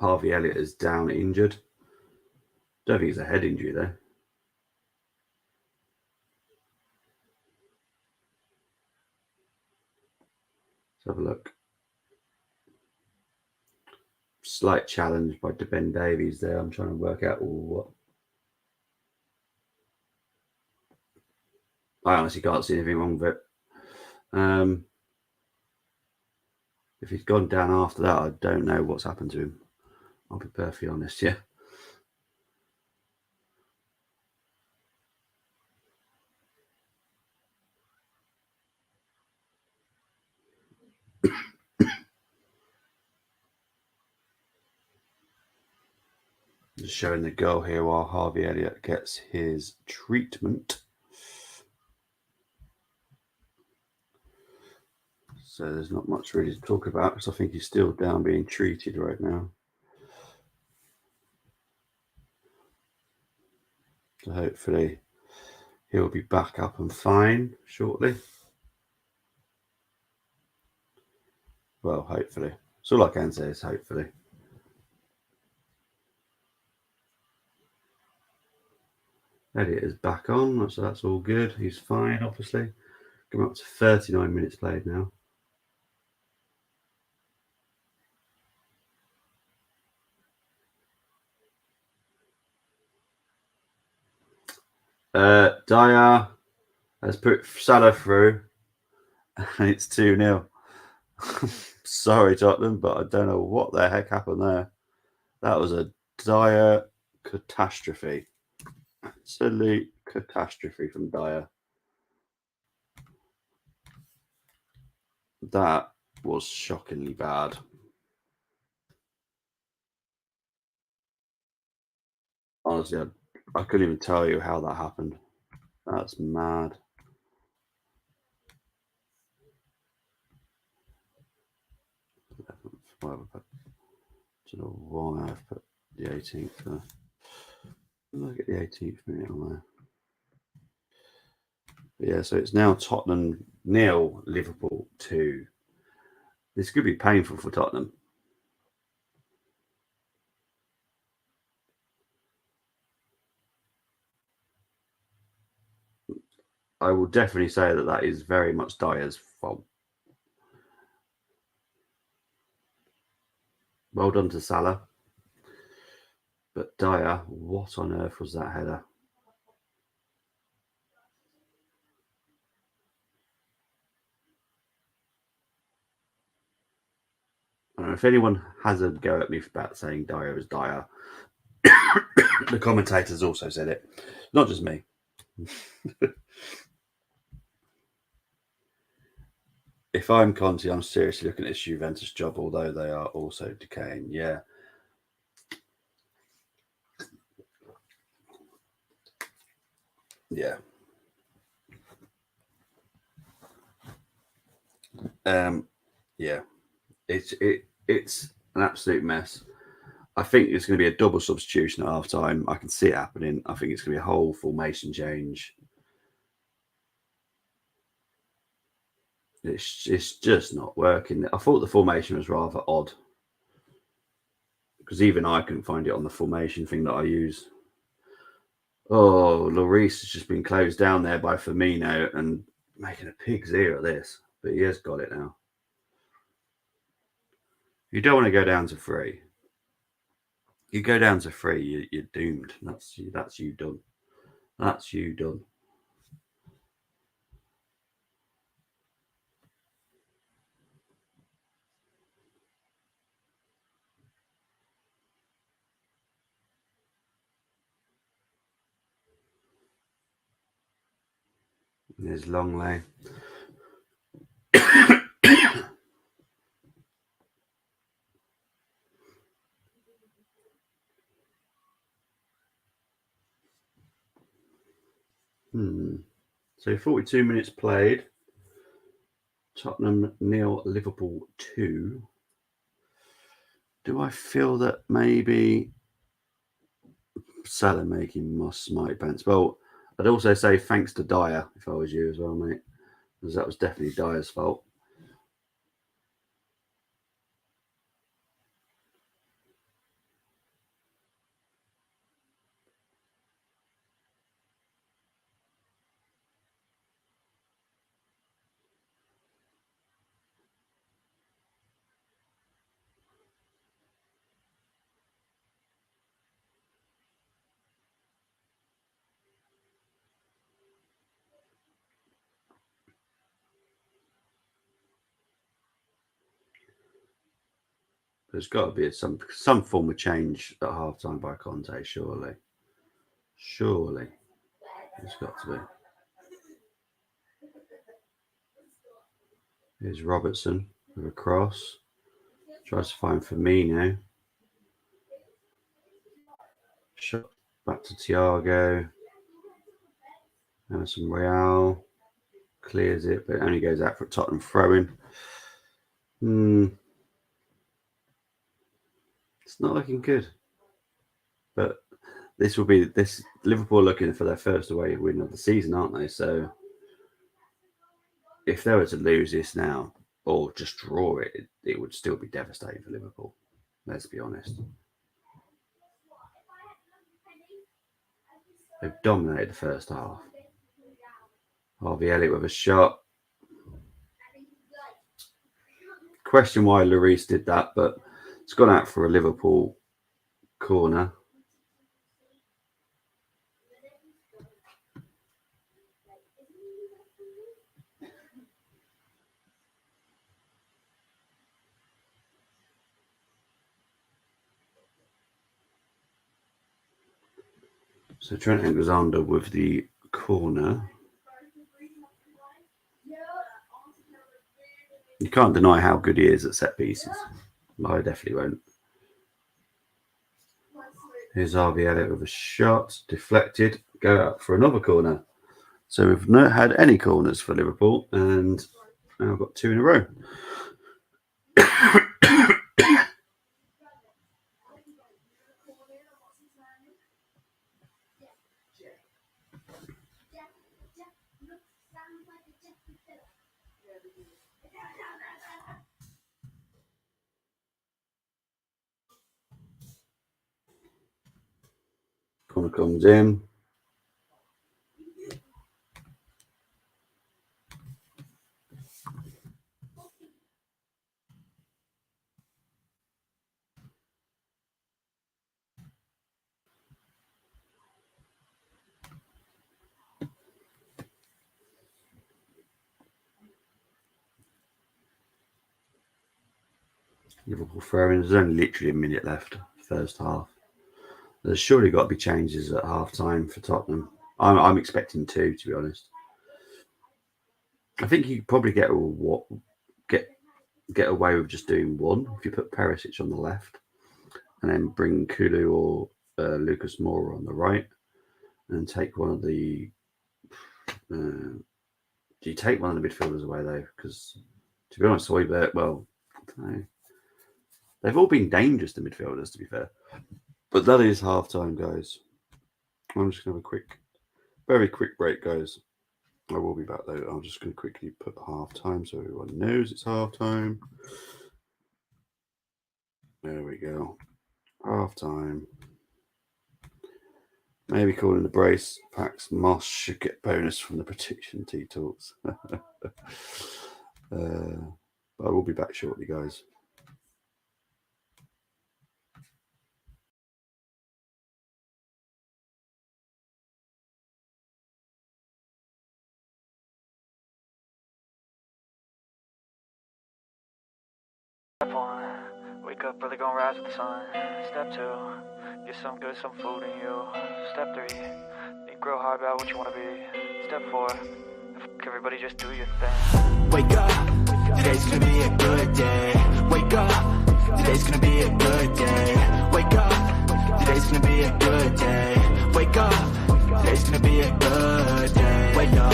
Harvey Elliott is down injured. Don't think it's a head injury though. Let's have a look. Slight challenge by Ben Davies there. I'm trying to work out what. I honestly can't see anything wrong with it. If he's gone down after that, I don't know what's happened to him. I'll be perfectly honest, yeah. Just showing the goal here while Harvey Elliott gets his treatment. So there's not much really to talk about because I think he's still down being treated right now. So hopefully he'll be back up and fine shortly. Well, hopefully. So all I can say is hopefully. Elliott is back on, so that's all good. He's fine, obviously. Coming up to 39 minutes played now. Dyer has put Salah through, and it's 2-0. Sorry, Tottenham, but I don't know what the heck happened there. That was a dire catastrophe. Absolute catastrophe from Dyer. That was shockingly bad. Honestly, I couldn't even tell you how that happened. That's mad. I don't know why I've put the 18th there. Look at the 18th minute on there. Yeah, so it's now Tottenham 0, Liverpool 2. This could be painful for Tottenham. I will definitely say that is very much Dyer's fault. Well done to Salah. But Dyer, what on earth was that header? I don't know if anyone has a go at me about saying Dyer is Dyer, the commentators also said it, not just me. If I'm Conte, I'm seriously looking at this Juventus job, although they are also decaying. Yeah. Yeah. Yeah. It's an absolute mess. I think it's going to be a double substitution at half time. I can see it happening. I think it's going to be a whole formation change. It's just not working. I thought the formation was rather odd because even I couldn't find it on the formation thing that I use. Oh, Lloris has just been closed down there by Firmino and making a pig's ear at this, but he has got it now. You don't want to go down to 3. You go down to 3, you're doomed. That's you done. That's you done. There's Longley. So 42 minutes played. Tottenham 0, Liverpool 2. Do I feel that maybe Salah making must might bounce? Well, I'd also say thanks to Dyer if I was you as well, mate, because that was definitely Dyer's fault. There's got to be some form of change at half time by Conte, surely. Surely. There's got to be. Here's Robertson with a cross. Tries to find Firmino. Shot back to Thiago. Emerson Real. Clears it, but it only goes out for a Tottenham throw-in. It's not looking good. But this will be this Liverpool looking for their first away win of the season, aren't they? So if they were to lose this now or just draw it, it would still be devastating for Liverpool. Let's be honest. They've dominated the first half. Harvey Elliott with a shot. Question why Lloris did that, but it's gone out for a Liverpool corner. So Trent Alexander with the corner. You can't deny how good he is at set pieces. I definitely won't. Here's Harvey Elliott with a shot, deflected, go out for another corner. So we've not had any corners for Liverpool, and now I've got 2 in a row. Corner comes in. Liverpool throw-in. There's only literally a minute left, first half. There's surely got to be changes at half-time for Tottenham. I'm expecting two, to be honest. I think you could probably get away with just doing one if you put Perisic on the left and then bring Kulu or Lucas Moura on the right and take one of the. Do you take one of the midfielders away though? Because to be honest, Højbjerg, well, I don't know. They've all been dangerous to midfielders, to be fair. But that is half time, guys. I'm just going to have a very quick break, guys. I will be back though. I'm just going to quickly put half time so everyone knows it's half time. There we go. Half time. Maybe calling the brace. Pax Moss should get bonus from the prediction tea talks. But I will be back shortly, guys. Step one, wake up early, gonna rise with the sun. Step two, get some good, some food in you. Step three, think real hard about what you wanna be. Step four, everybody just do your thing. Wake up, today's gonna be a good day. Wake up, today's gonna be a good day. Wake up, today's gonna be a good day. Wake up, today's gonna be a good day. Wake up,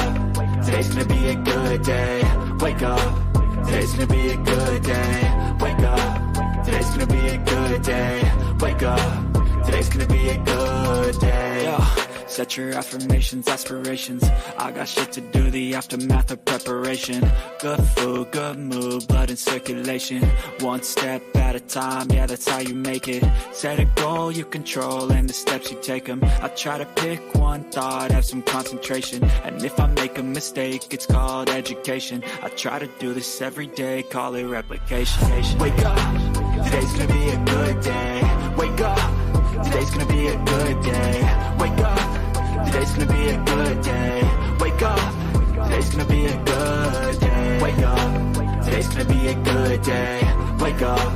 today's gonna be a good day. Wake up, today's gonna be a good day. Wake up, today's gonna be a good day. Wake up, today's gonna be a good day. Yo. Set your affirmations, aspirations. I got shit to do, the aftermath of preparation. Good food, good mood, blood in circulation. One step at a time, yeah, that's how you make it. Set a goal you control and the steps you take them. I try to pick one thought, have some concentration. And if I make a mistake, it's called education. I try to do this every day, call it replication. Wake up, today's gonna be a good day. Wake up, today's gonna be a good day. Wake up, today's gonna be a good day. Wake up, today's gonna be a good day. Wake up, today's gonna be a good day. Wake up,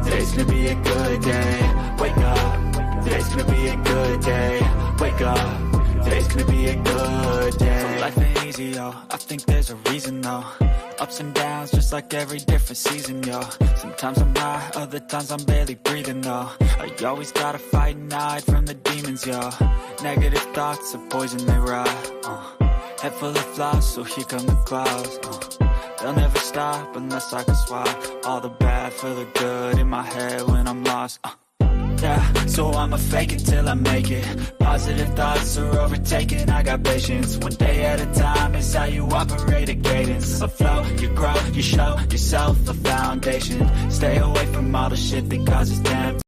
today's gonna be a good day. Wake up, today's gonna be a good day. Wake up, today's gonna be a good day. So life ain't easy, yo, I think there's a reason though. Ups and downs, just like every different season, yo. Sometimes I'm high, other times I'm barely breathing, though. I always gotta fight and hide from the demons, yo. Negative thoughts are poison, they rot. Head full of flies, so here come the clouds. They'll never stop unless I can swap all the bad for the good in my head when I'm lost. Yeah, so I'ma fake it till I make it. Positive thoughts are overtaken, I got patience. One day at a time is how you operate a cadence. A flow, you grow, you show yourself a foundation. Stay away from all the shit that causes damage.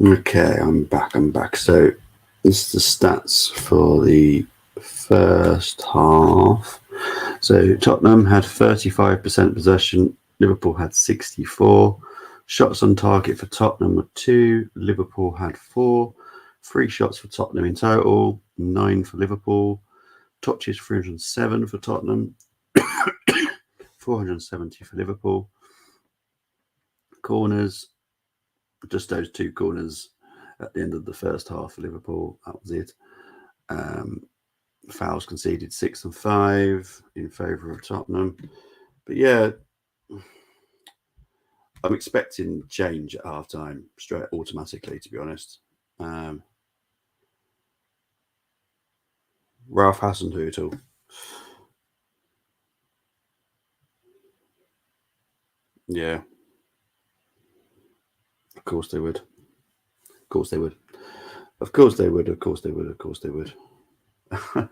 Okay, I'm back. So this is the stats for the first half. So Tottenham had 35% possession, Liverpool had 64. Shots on target for Tottenham were 2, Liverpool had 4. 3 shots for Tottenham in total, 9 for Liverpool. Touches 307 for Tottenham, 470 for Liverpool. Corners, just those 2 corners at the end of the first half for Liverpool. That was it. Fouls conceded 6 and 5 in favour of Tottenham. But yeah, I'm expecting change at half time straight automatically, to be honest. Ralph Hasenhüttl. Yeah. Of course they would. Of course they would. Of course they would. Of course they would. Of course they would. Of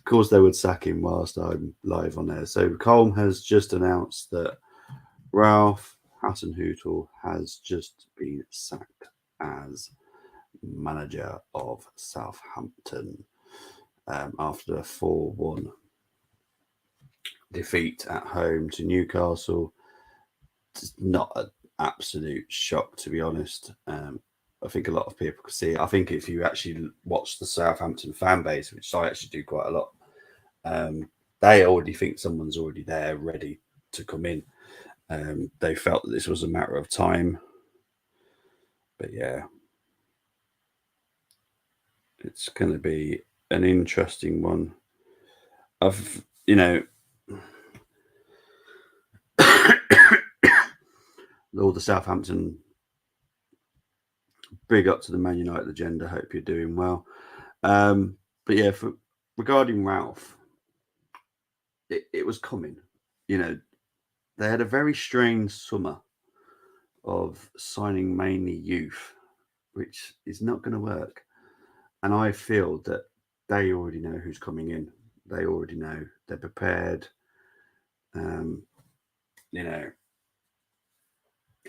course they would sack him whilst I'm live on there. So Colm has just announced that Ralph Hasenhüttl has just been sacked as manager of Southampton after a 4-1 defeat at home to Newcastle. It's not an absolute shock, to be honest. I think a lot of people could see it. I think if you actually watch the Southampton fan base, which I actually do quite a lot, they already think someone's already there ready to come in. They felt that this was a matter of time. But yeah, it's going to be an interesting one. I've, all the Southampton, big up to the Man United agenda. Hope you're doing well. But yeah, regarding Ralph, it was coming. They had a very strange summer of signing mainly youth, which is not going to work. And I feel that they already know who's coming in. They already know. They're prepared.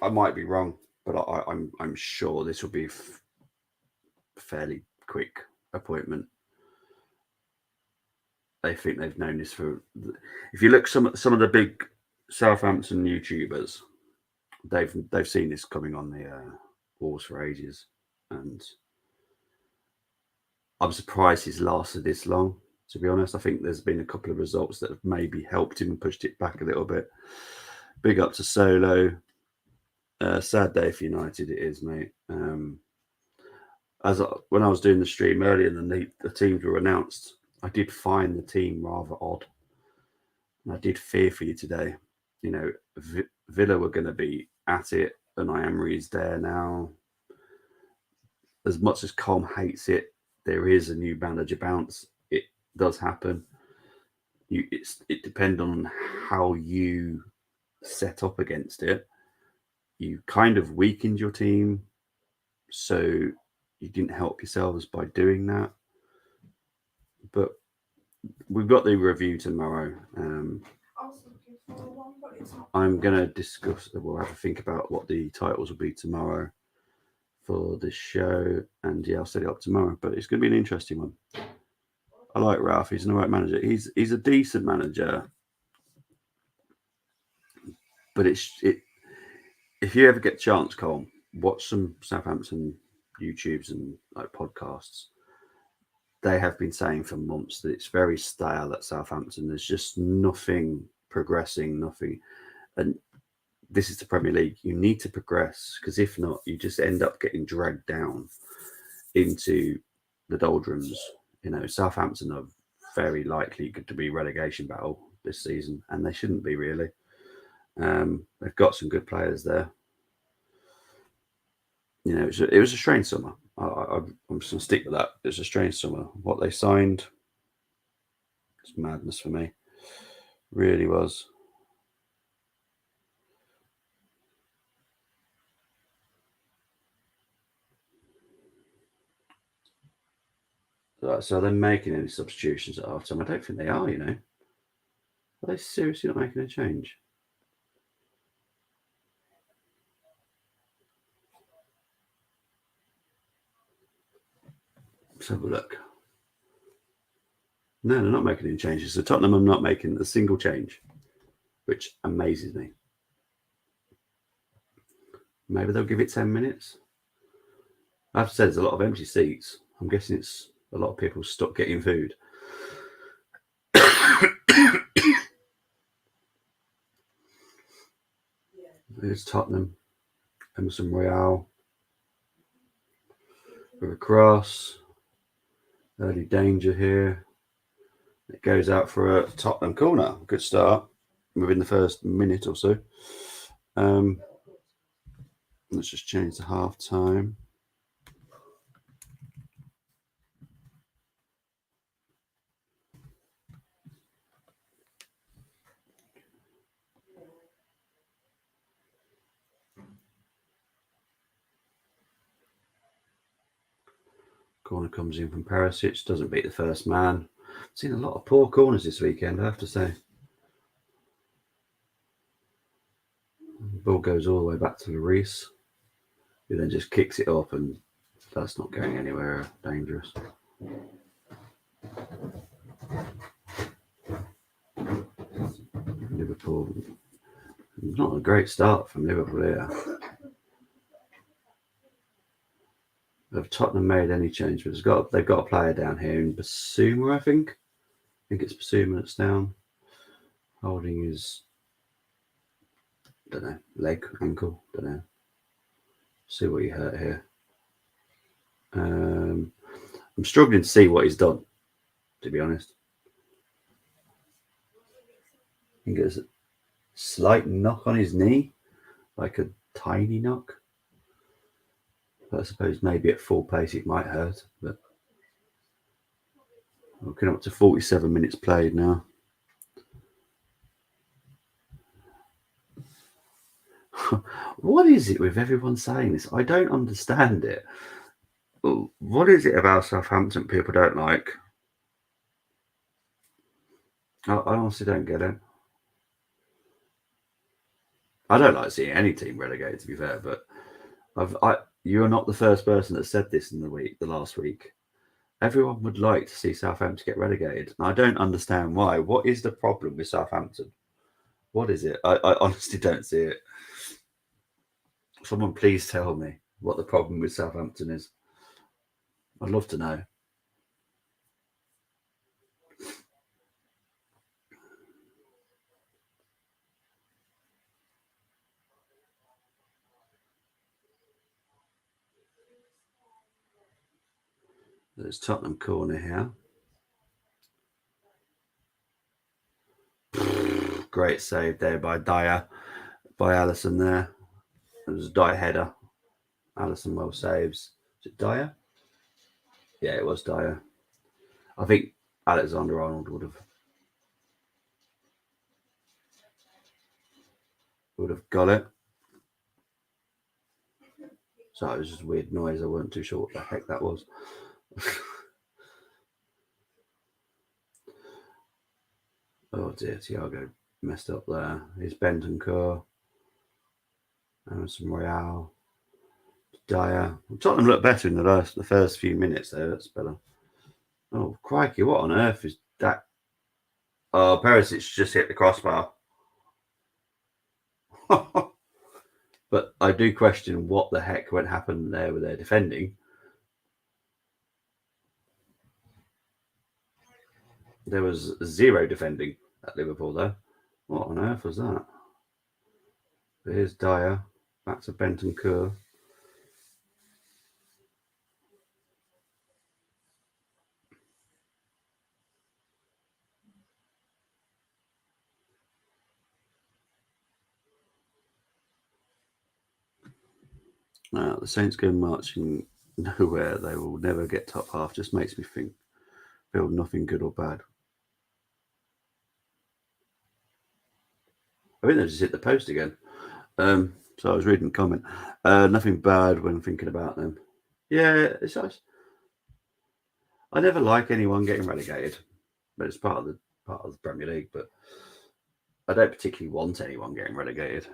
I might be wrong, but I'm sure this will be a fairly quick appointment. They think they've known this for. If you look some of the big Southampton YouTubers, they've seen this coming on the walls for ages, and I'm surprised he's lasted this long. To be honest, I think there's been a couple of results that have maybe helped him and pushed it back a little bit. Big up to Solo. Sad day for United, it is, mate. When I was doing the stream earlier and the teams were announced, I did find the team rather odd. And I did fear for you today. Villa were going to be at it, and Emery's there now. As much as Com hates it, there is a new manager bounce. It does happen. It depends on how you set up against it. You kind of weakened your team, so you didn't help yourselves by doing that. But we've got the review tomorrow. I'm going to discuss, we'll have a think about what the titles will be tomorrow for this show. And yeah, I'll set it up tomorrow. But it's going to be an interesting one. I like Ralph. He's an alright manager. He's a decent manager. But if you ever get a chance, Cole, watch some Southampton YouTubes and like podcasts. They have been saying for months that it's very stale at Southampton. There's just nothing progressing, nothing. And this is the Premier League. You need to progress, because if not, you just end up getting dragged down into the doldrums. Southampton are very likely to be relegation battle this season, and they shouldn't be really. They've got some good players there. It was a strange summer. I'm just going to stick with that. It was a strange summer. What they signed, it's madness for me. Really was. So are they making any substitutions at half time? I don't think they are, Are they seriously not making a change? Let's have a look. No, they're not making any changes. So Tottenham are not making a single change, which amazes me. Maybe they'll give it 10 minutes. I have to say there's a lot of empty seats. I'm guessing it's a lot of people stuck getting food. There's Tottenham. Emerson Royale. With a cross. Early danger here. It goes out for a Tottenham corner. Good start within the first minute or so. Let's just change the half time. Corner comes in from Perisic. Doesn't beat the first man. I've seen a lot of poor corners this weekend, I have to say. The ball goes all the way back to Lloris, who then just kicks it up, and that's not going anywhere dangerous. Liverpool. Not a great start from Liverpool here. Have Tottenham made any change? But they've got a player down here in Basuma, I think. I think it's Basuma that's down. Holding his, don't know, leg, ankle, don't know. See what he hurt here. I'm struggling to see what he's done, to be honest. I think it's a slight knock on his knee, like a tiny knock. But I suppose maybe at full pace it might hurt. But we're getting up to 47 minutes played now. What is it with everyone saying this? I don't understand it. What is it about Southampton people don't like? I honestly don't get it. I don't like seeing any team relegated, to be fair, but you're not the first person that said this in the last week. Everyone would like to see Southampton get relegated. And I don't understand why. What is the problem with Southampton? What is it? I honestly don't see it. Someone please tell me what the problem with Southampton is. I'd love to know. There's Tottenham corner here. Great save there by Dyer, by Alisson there. It was a Dyer header. Alisson well saves. Is it Dyer? Yeah, it was Dyer. I think Alexander-Arnold would have got it. So it was just a weird noise. I wasn't too sure what the heck that was. Oh dear, Thiago messed up there. Here's Bentancur. Emerson Royale. Dyer. Tottenham looked better in the first few minutes there. That's better. Oh, crikey, what on earth is that? Oh, Perisic just hit the crossbar. But I do question what the heck went happen there with their defending. There was zero defending at Liverpool there. What on earth was that? But here's Dyer. Back to Bentancur. The Saints go marching nowhere. They will never get top half. Just makes me feel nothing good or bad. I think they just hit the post again. So I was reading the comment. Nothing bad when thinking about them. Yeah, it's nice. I never like anyone getting relegated, but it's part of the Premier League. But I don't particularly want anyone getting relegated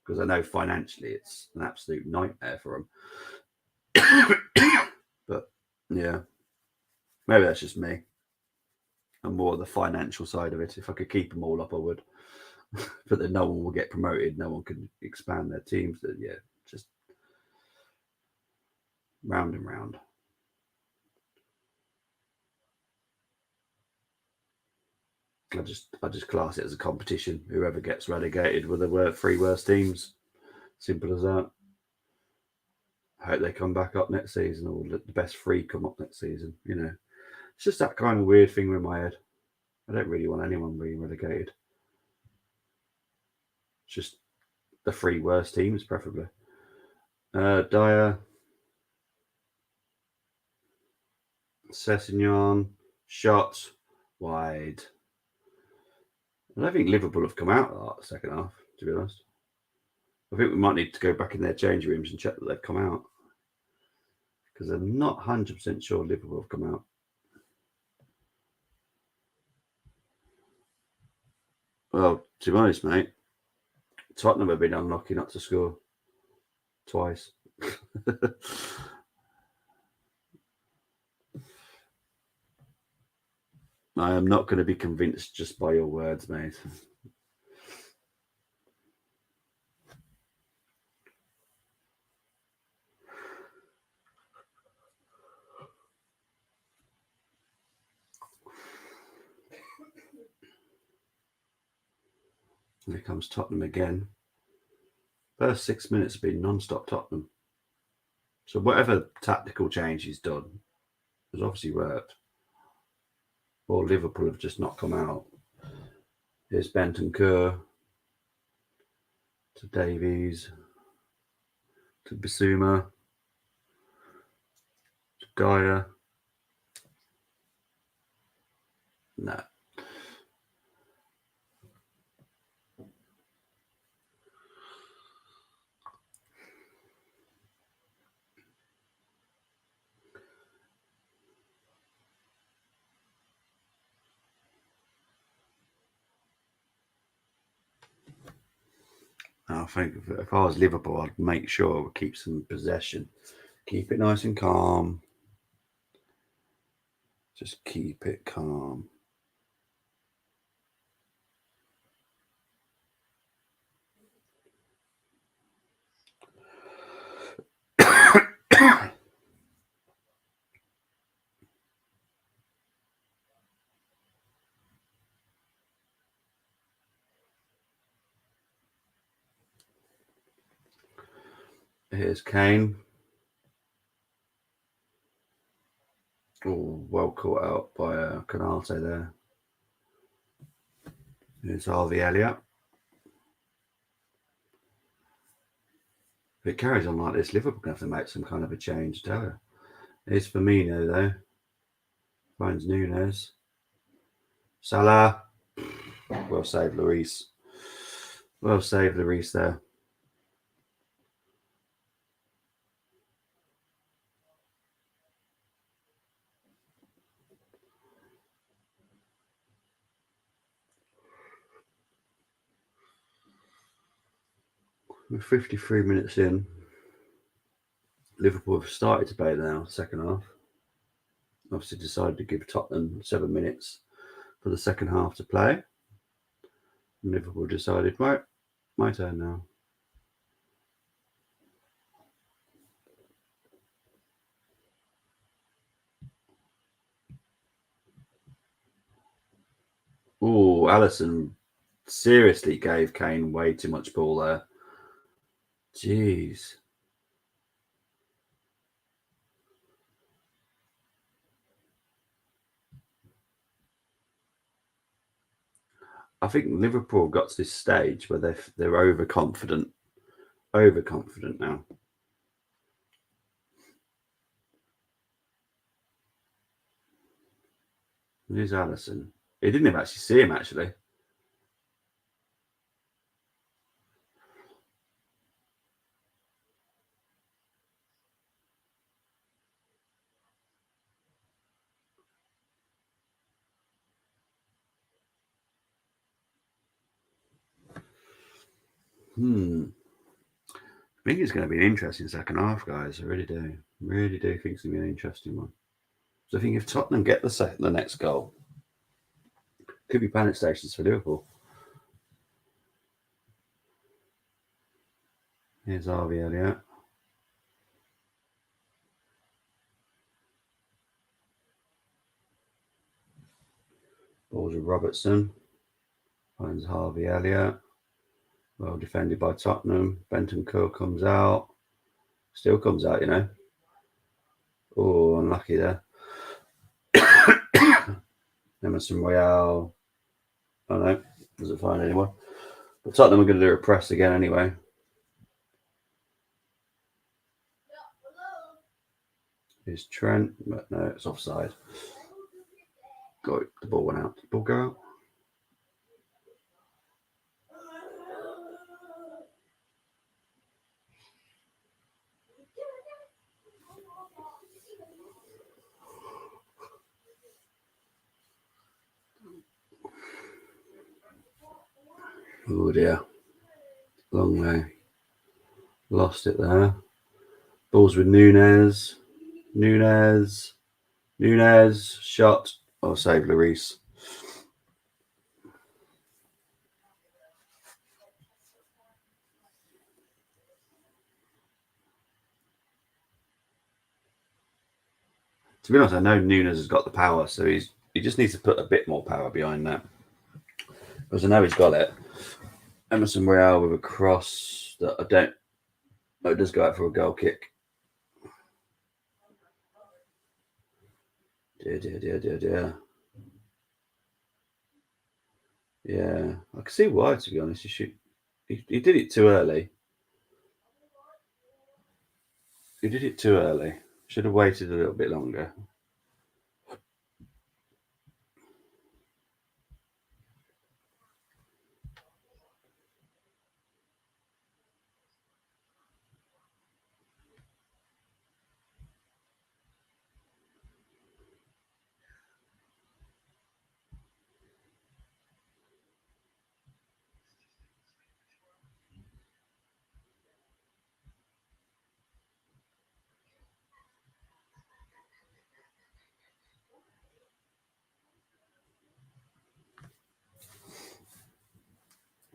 because I know financially it's an absolute nightmare for them. But yeah, Maybe that's just me. I'm more the financial side of it. If I could keep them all up, I would. But then no one will get promoted. No one can expand their teams. Then yeah, just round and round. I just class it as a competition. Whoever gets relegated were the three worst teams. Simple as that. I hope they come back up next season, or the best three come up next season. You know, it's just that kind of weird thing in my head. I don't really want anyone being relegated. It's just the three worst teams, preferably. Dyer, Sessegnon, shot wide. I don't think Liverpool have come out of that second half, to be honest. I think we might need to go back in their change rooms and check that they've come out. Because I'm not 100% sure Liverpool have come out. Well, to be honest, mate, Tottenham have been unlucky not to score twice. I am not going to be convinced just by your words, mate. Here comes Tottenham again. First 6 minutes have been non-stop Tottenham. So whatever tactical change he's done has obviously worked. Or Liverpool have just not come out. Here's Bentancur to Davies to Bissouma to Dyer. No. I think if I was Liverpool, I'd make sure I would keep some possession. Keep it nice and calm. Just keep it calm. Here's Kane. Oh, well caught out by Canate there. Here's Harvey Elliott. If it carries on like this, Liverpool going to have to make some kind of a change, tell you. Here's Firmino, though. Finds Nunes. Salah. Well saved, Lloris. Well saved, Lloris there. We're 53 minutes in. Liverpool have started to play now, second half. Obviously decided to give Tottenham 7 minutes for the second half to play. And Liverpool decided, right, my turn now. Oh, Alisson seriously gave Kane way too much ball there. Jeez. I think Liverpool got to this stage where they're overconfident now. Here's Alisson. He didn't even actually see him, actually. I think it's going to be an interesting second half, guys. I really do. Really do think it's going to be an interesting one. So I think if Tottenham get the next goal, could be panic stations for Liverpool. Here's Harvey Elliott. Balls with Robertson. Finds Harvey Elliott. Well defended by Tottenham. Bentancur comes out. Still comes out, you know. Oh, unlucky there. Emerson Royale. Oh no, doesn't find anyone. But Tottenham are going to do a press again anyway. Here's Trent, but no, it's offside. Got the ball went out. Did the ball go out? Oh dear. Long way. Lost it there. Balls with Nunez. Nunez. Shot. Oh, save Lloris. To be honest, I know Nunez has got the power, so he just needs to put a bit more power behind that. Because I know he's got it. Emerson Royale with a cross that I don't. Oh, it does go out for a goal kick. Dear. Yeah, I can see why. To be honest, he did it too early. He did it too early. Should have waited a little bit longer.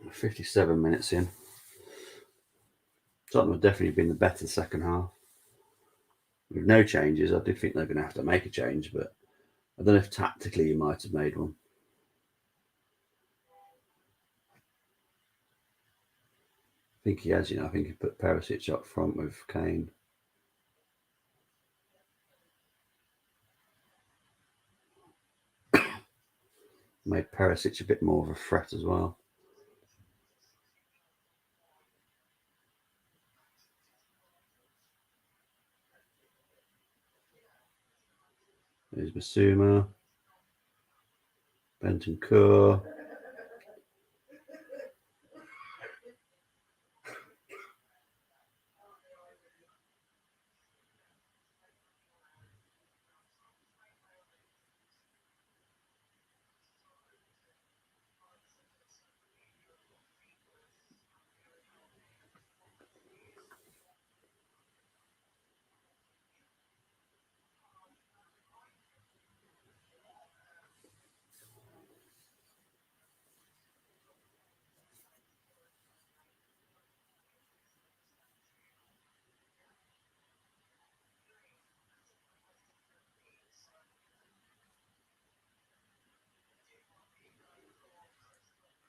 .57 minutes in. Tottenham have definitely been the better second half. With no changes, I did think they're going to have to make a change, but I don't know if tactically you might have made one. I think he has, you know. I think he put Perisic up front with Kane. Made Perisic a bit more of a threat as well. There's Basuma. Bentancur.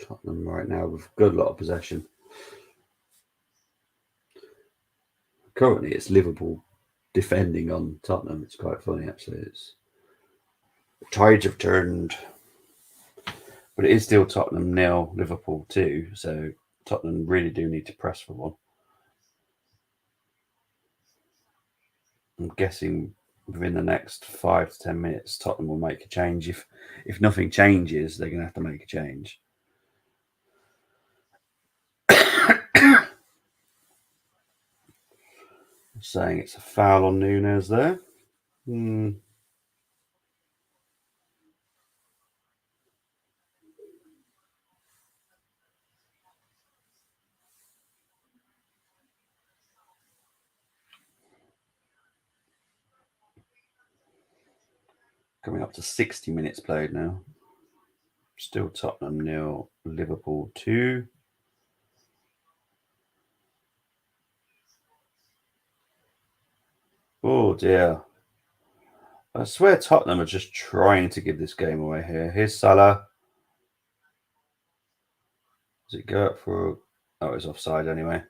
Tottenham right now with a good lot of possession. Currently, it's Liverpool defending on Tottenham. It's quite funny, actually. The tides have turned, but it is still Tottenham 0, Liverpool 2. So Tottenham really do need to press for one. I'm guessing within the next 5 to 10 minutes, Tottenham will make a change. If nothing changes, they're going to have to make a change. Saying it's a foul on Nunez there. Coming up to 60 minutes played now. Still Tottenham 0, Liverpool 2. Oh dear. I swear Tottenham are just trying to give this game away here. Here's Salah. Does it go up for... Oh, it's offside anyway.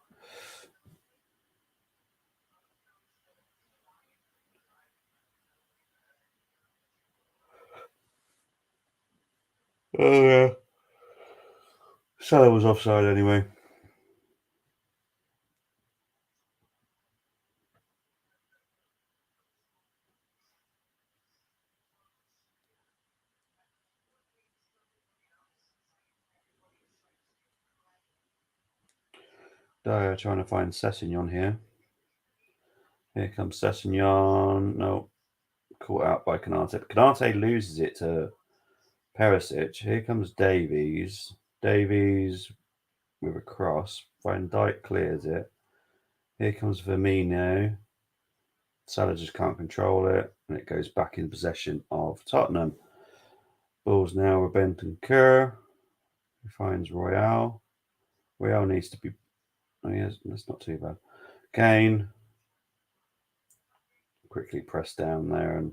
Oh yeah. Salah was offside anyway. Dyer trying to find Sessegnon here. Here comes Sessegnon. No. Caught out by Canate. Canate loses it to Perisic. Here comes Davies. Davies with a cross. Van Dijk clears it. Here comes Firmino. Salah just can't control it, and it goes back in possession of Tottenham. Ball's now with Bentancur. He finds Royale. Royale needs to be... Oh, yes, that's not too bad. Kane. Quickly pressed down there, and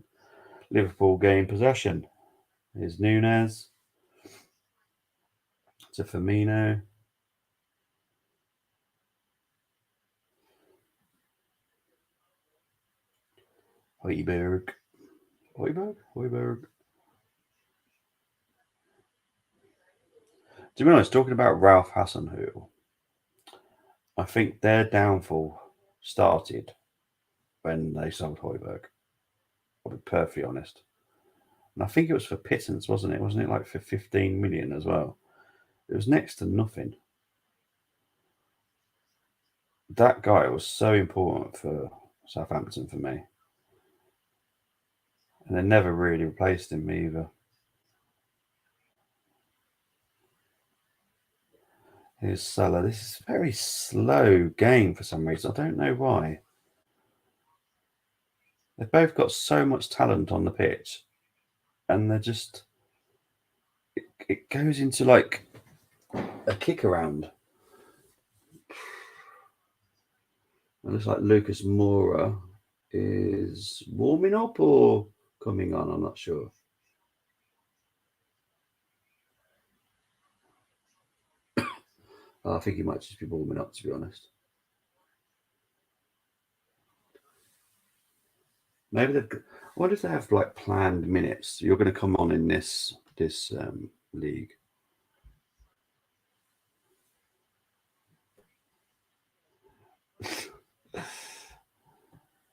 Liverpool gain possession. Here's Nunez. To Firmino. Højbjerg. To be honest, talking about Ralph Hasenhüttl, I think their downfall started when they sold Højbjerg. I'll be perfectly honest. And I think it was for pittance, wasn't it? Wasn't it like for 15 million as well? It was next to nothing. That guy was so important for Southampton for me. And they never really replaced him either. Here's Salah. This is a very slow game for some reason. I don't know why. They've both got so much talent on the pitch. And they're just... It goes into like a kick around. It looks like Lucas Moura is warming up or coming on. I'm not sure. I think he might just be warming up, to be honest. Maybe they've... What if they have like planned minutes? You're going to come on in this league.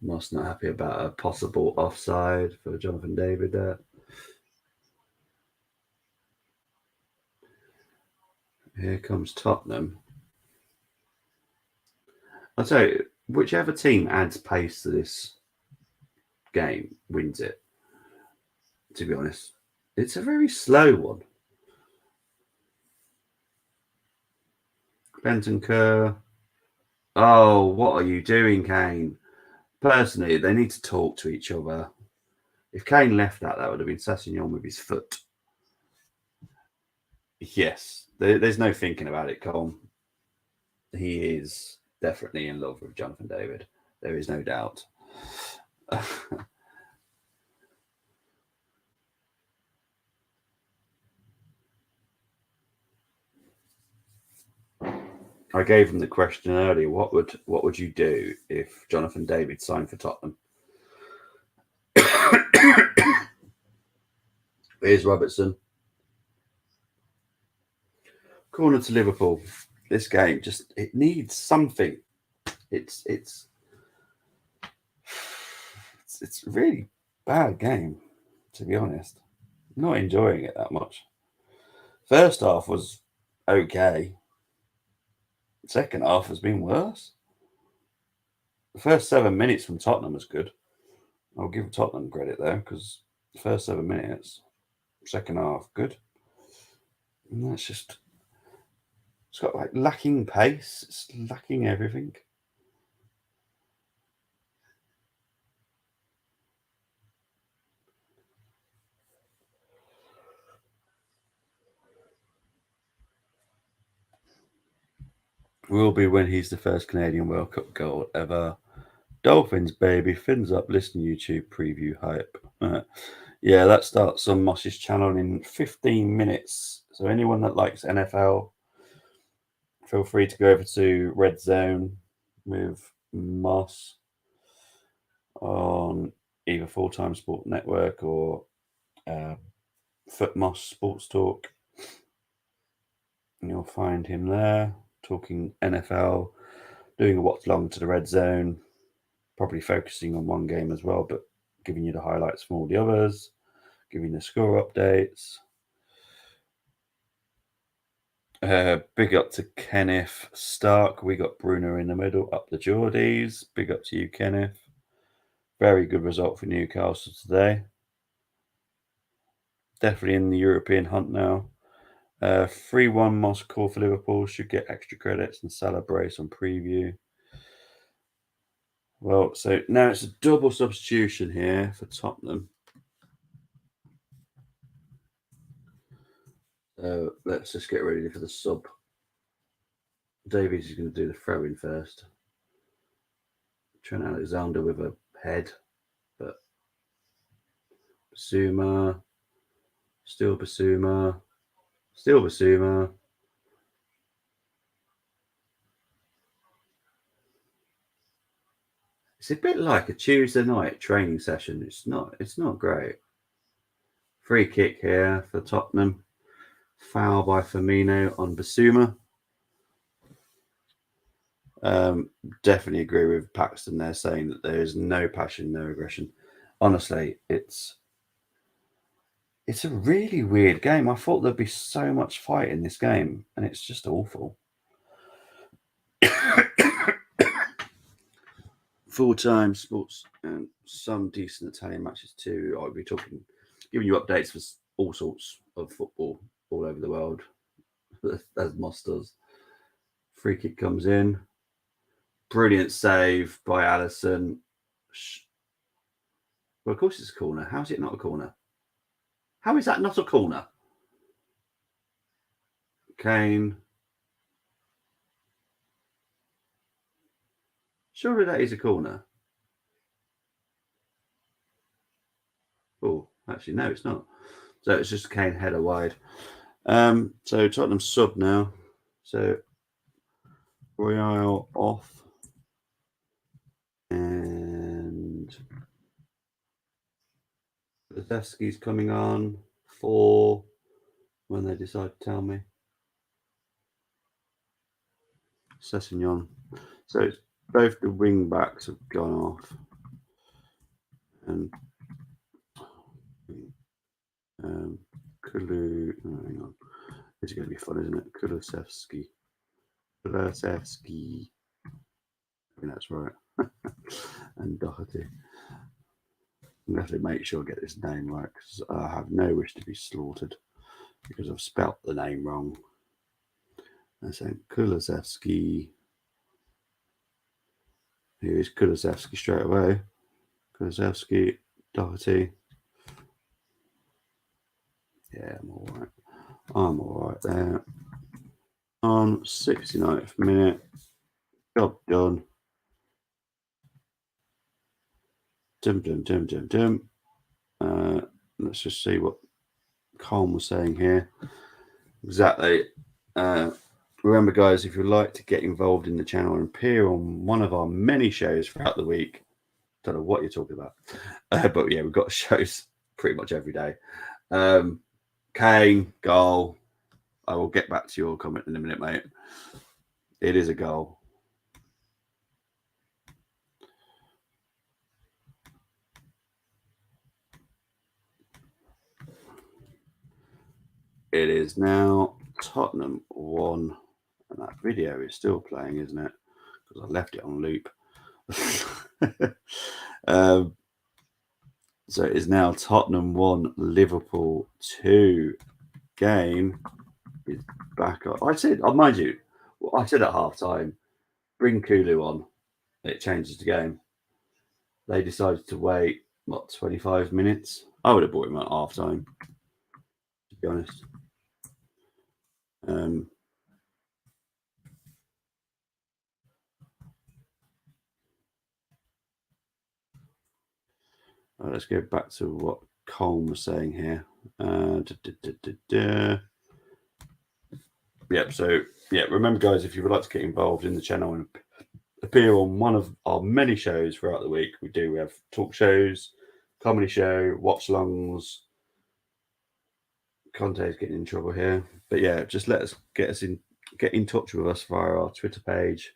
Moss not happy about a possible offside for Jonathan David there. Here comes Tottenham. I'll tell you, whichever team adds pace to this game wins it. To be honest, it's a very slow one. Bentancur. Oh, what are you doing, Kane? Personally, they need to talk to each other. If Kane left that would have been Sessegnon with his foot. Yes, there's no thinking about it, Colm. He is definitely in love with Jonathan David. There is no doubt. I gave him the question earlier. What would you do if Jonathan David signed for Tottenham? Here's Robertson. Corner to Liverpool. This game it needs something. It's a really bad game, to be honest. I'm not enjoying it that much. First half was okay. Second half has been worse. The first 7 minutes from Tottenham was good. I'll give Tottenham credit there because the first 7 minutes, second half, good. And that's just... It's got like lacking pace. It's lacking everything. will be when he's the first Canadian World Cup goal ever. Dolphins, baby. Fins up. Listen, YouTube preview hype. Yeah, that starts on Moss's channel in 15 minutes. So anyone that likes NFL, feel free to go over to Red Zone with Moss on either Full Time Sport Network or Foot Moss Sports Talk. And you'll find him there talking NFL, doing a watch along to the Red Zone, probably focusing on one game as well, but giving you the highlights from all the others, giving the score updates. Big up to Kenneth Stark. We got Bruno in the middle, up the Geordies. Big up to you, Kenneth. Very good result for Newcastle today. Definitely in the European hunt now. 3-1 Moss call for Liverpool. Should get extra credits and celebrate on preview. Well, so now it's a double substitution here for Tottenham. Let's just get ready for the sub. Davies is going to do the throw-in first. Trent Alexander with a head, but Basuma, still Basuma, still Basuma. It's a bit like a Tuesday night training session. It's not great. Free kick here for Tottenham. Foul by Firmino on Basuma. Definitely agree with Paxton there, saying that there is no passion, no aggression. Honestly, it's a really weird game. I thought there'd be so much fight in this game, and it's just awful. Full-time sports and some decent Italian matches too. I'll be giving you updates for all sorts of football all over the world, as Moss does. Free kick comes in. Brilliant save by Alisson. Well, of course it's a corner. How is it not a corner? How is that not a corner? Kane. Surely that is a corner. Oh, actually, no, it's not. So it's just a Kane header wide. So Tottenham sub now. So Royale off. And Kulusevski's coming on for when they decide to tell me. Sessegnon. So it's both the wing backs have gone off. And Kulu, oh, hang on. This is going to be fun, isn't it? Kulusevski. Kulusevski. I think that's right. And Doherty. I'm going to have to make sure I get this name right because I have no wish to be slaughtered because I've spelt the name wrong. I'm saying Kulusevski. Here's Kulusevski straight away. Kulusevski, Doherty. Yeah, I'm all right. I'm all right there. On 69th minute. Job done. Let's just see what Colm was saying here. Exactly. Remember, guys, if you'd like to get involved in the channel and appear on one of our many shows throughout the week, don't know what you're talking about, but yeah, we've got shows pretty much every day. Kane, goal. I will get back to your comment in a minute, mate. It is a goal. It is now Tottenham 1. And that video is still playing, isn't it? Because I left it on loop. So it is now Tottenham 1, Liverpool 2. Game is back up. I said, mind you, I said at half time, bring Kulu on. It changes the game. They decided to wait, 25 minutes? I would have bought him at half time, to be honest. Let's go back to what Colm was saying here. Yep. So yeah, remember, guys, if you would like to get involved in the channel and appear on one of our many shows throughout the week, we have talk shows, comedy show, watchalongs. Conte's getting in trouble here, but yeah, just get in touch with us via our Twitter page.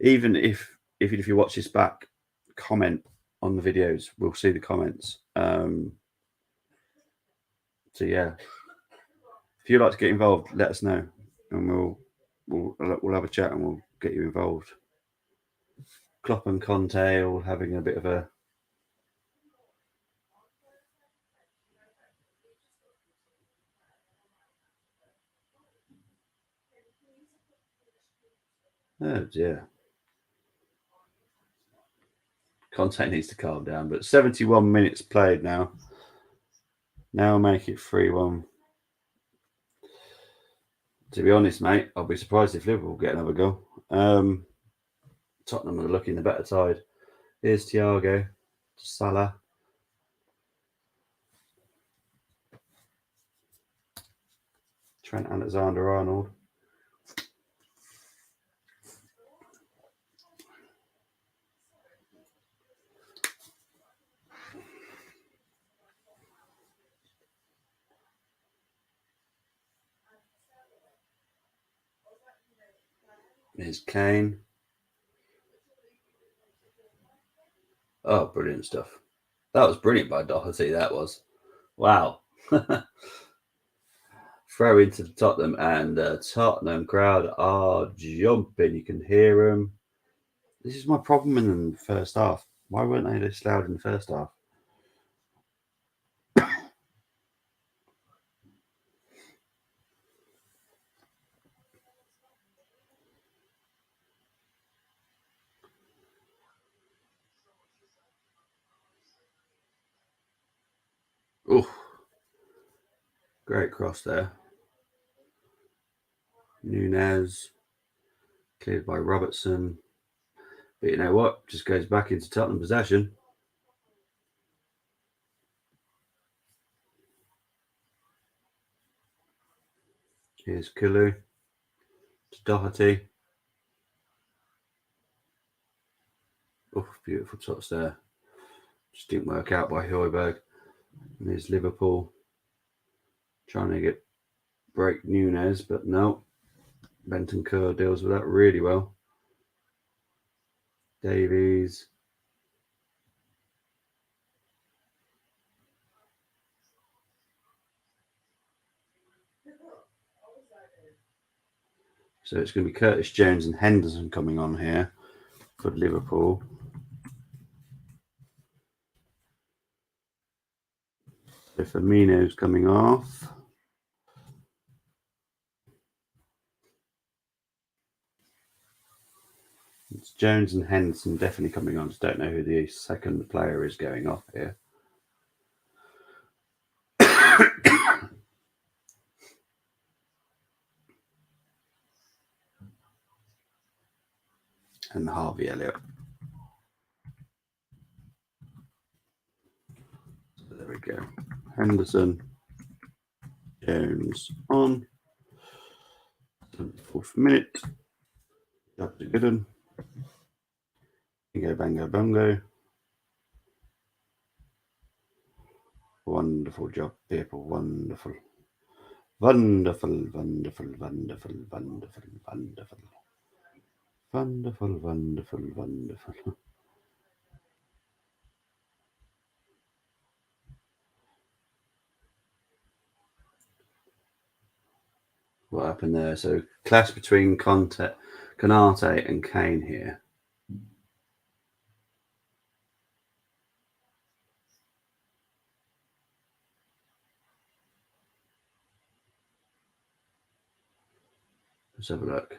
Even if you watch this back, comment on the videos. We'll see the comments. So yeah, if you'd like to get involved, let us know, and we'll have a chat and we'll get you involved. Klopp and Conte all having a bit of a oh dear. Conte needs to calm down, but 71 minutes played now. Now make it 3-1. To be honest, mate, I'll be surprised if Liverpool get another goal. Tottenham are looking the better side. Here's Thiago, Salah. Trent Alexander-Arnold. Here's Kane. Oh, brilliant stuff. That was brilliant by Doherty, that was. Wow. Throw into the Tottenham, and the Tottenham crowd are jumping. You can hear them. This is my problem in the first half. Why weren't they this loud in the first half? Oh, great cross there. Nunez, cleared by Robertson. But you know what? Just goes back into Tottenham possession. Here's Kulu to Doherty. Oh, beautiful touch there. Just didn't work out by Højbjerg. And there's Liverpool trying to break Nunez, but no. Bentancur deals with that really well. Davies. So it's going to be Curtis Jones and Henderson coming on here for Liverpool. So Firmino's coming off. It's Jones and Henderson definitely coming on. Just don't know who the second player is going off here. And Harvey Elliott. So there we go. Henderson, Jones on. 74th minute. Job to good one. Bingo, bango, bongo. Wonderful job, people. Wonderful. Wonderful, wonderful, wonderful, wonderful, wonderful. Wonderful, wonderful, wonderful. What happened there? So clash between Konate and Kane here. Let's have a look.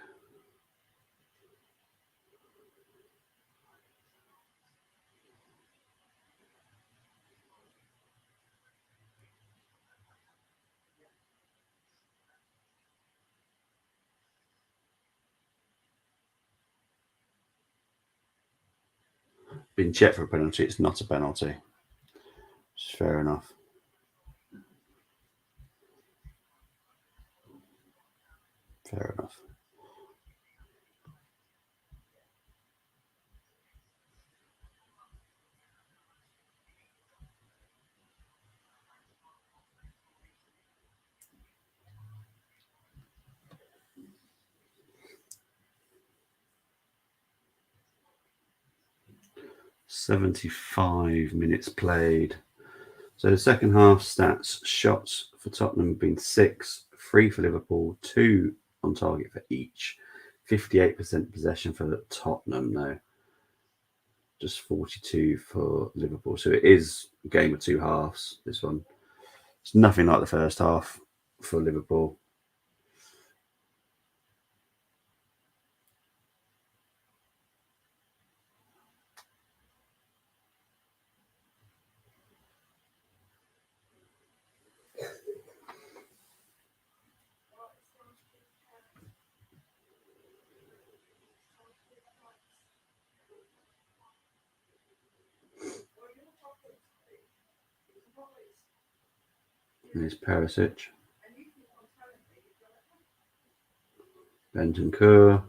Been checked for a penalty. It's not a penalty. Fair enough. Fair enough. "75 minutes played." So the second half stats: shots for Tottenham have been 6, 3 for Liverpool, 2 on target for each. 58% possession for Tottenham though. Just 42 for Liverpool. So it is a game of two halves, this one. It's nothing like the first half for Liverpool. There's Perisic. Bentancur.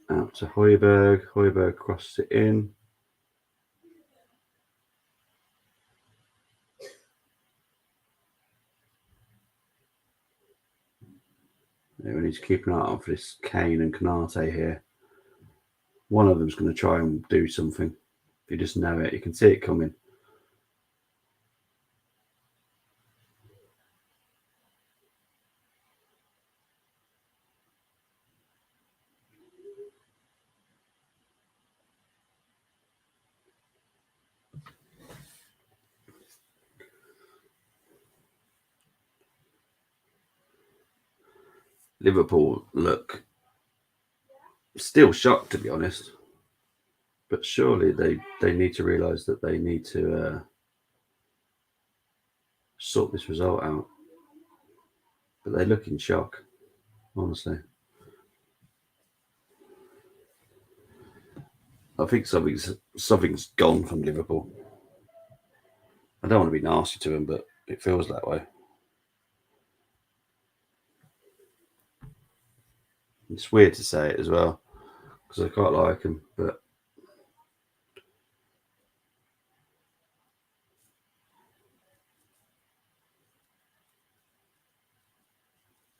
Out to Højbjerg. Højbjerg crosses it in. Yeah, we need to keep an eye out for this Kane and Konate here. One of them's going to try and do something. If you just know it, you can see it coming. Liverpool look still shocked, to be honest. But surely they need to realise that they need to sort this result out. But they look in shock, honestly. I think something's gone from Liverpool. I don't want to be nasty to them, but it feels that way. It's weird to say it as well, because I quite like them, but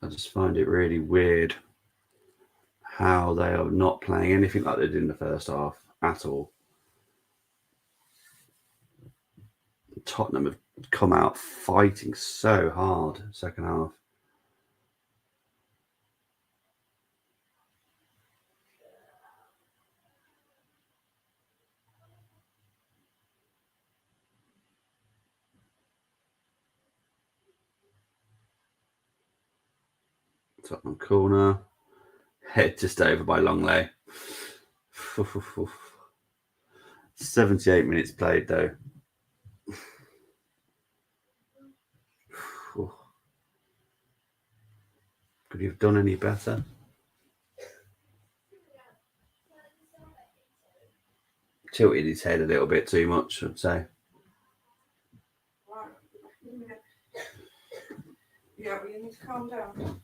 I just find it really weird how they are not playing anything like they did in the first half at all. Tottenham have come out fighting so hard second half. Tottenham corner. Head just over by Longley. 78 minutes played though. Could you have done any better? Tilted his head a little bit too much, I'd say. Yeah, but you need to calm down.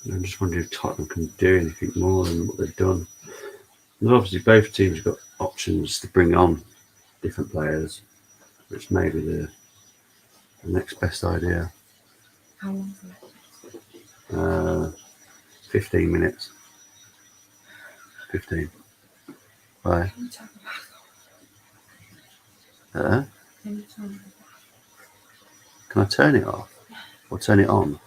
I'm just wondering if Tottenham can do anything more than what they've done. And obviously, both teams have got options to bring on different players, which may be the next best idea. How long is it? 15 minutes. 15. Why? Can you turn the back off? Can you turn the back? Can I turn it off? Or turn it on?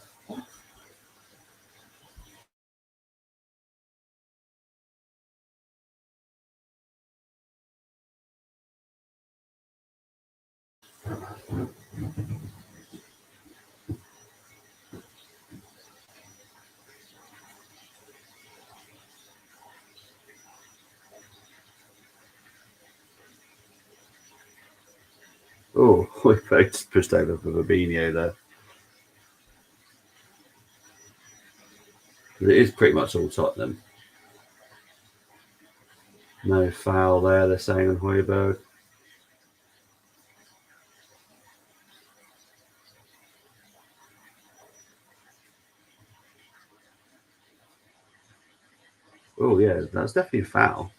Oh, we both pushed over for Fabinho there. It is pretty much all Tottenham. No foul there, they're saying on Højbjerg. Oh, yeah, that's definitely a foul.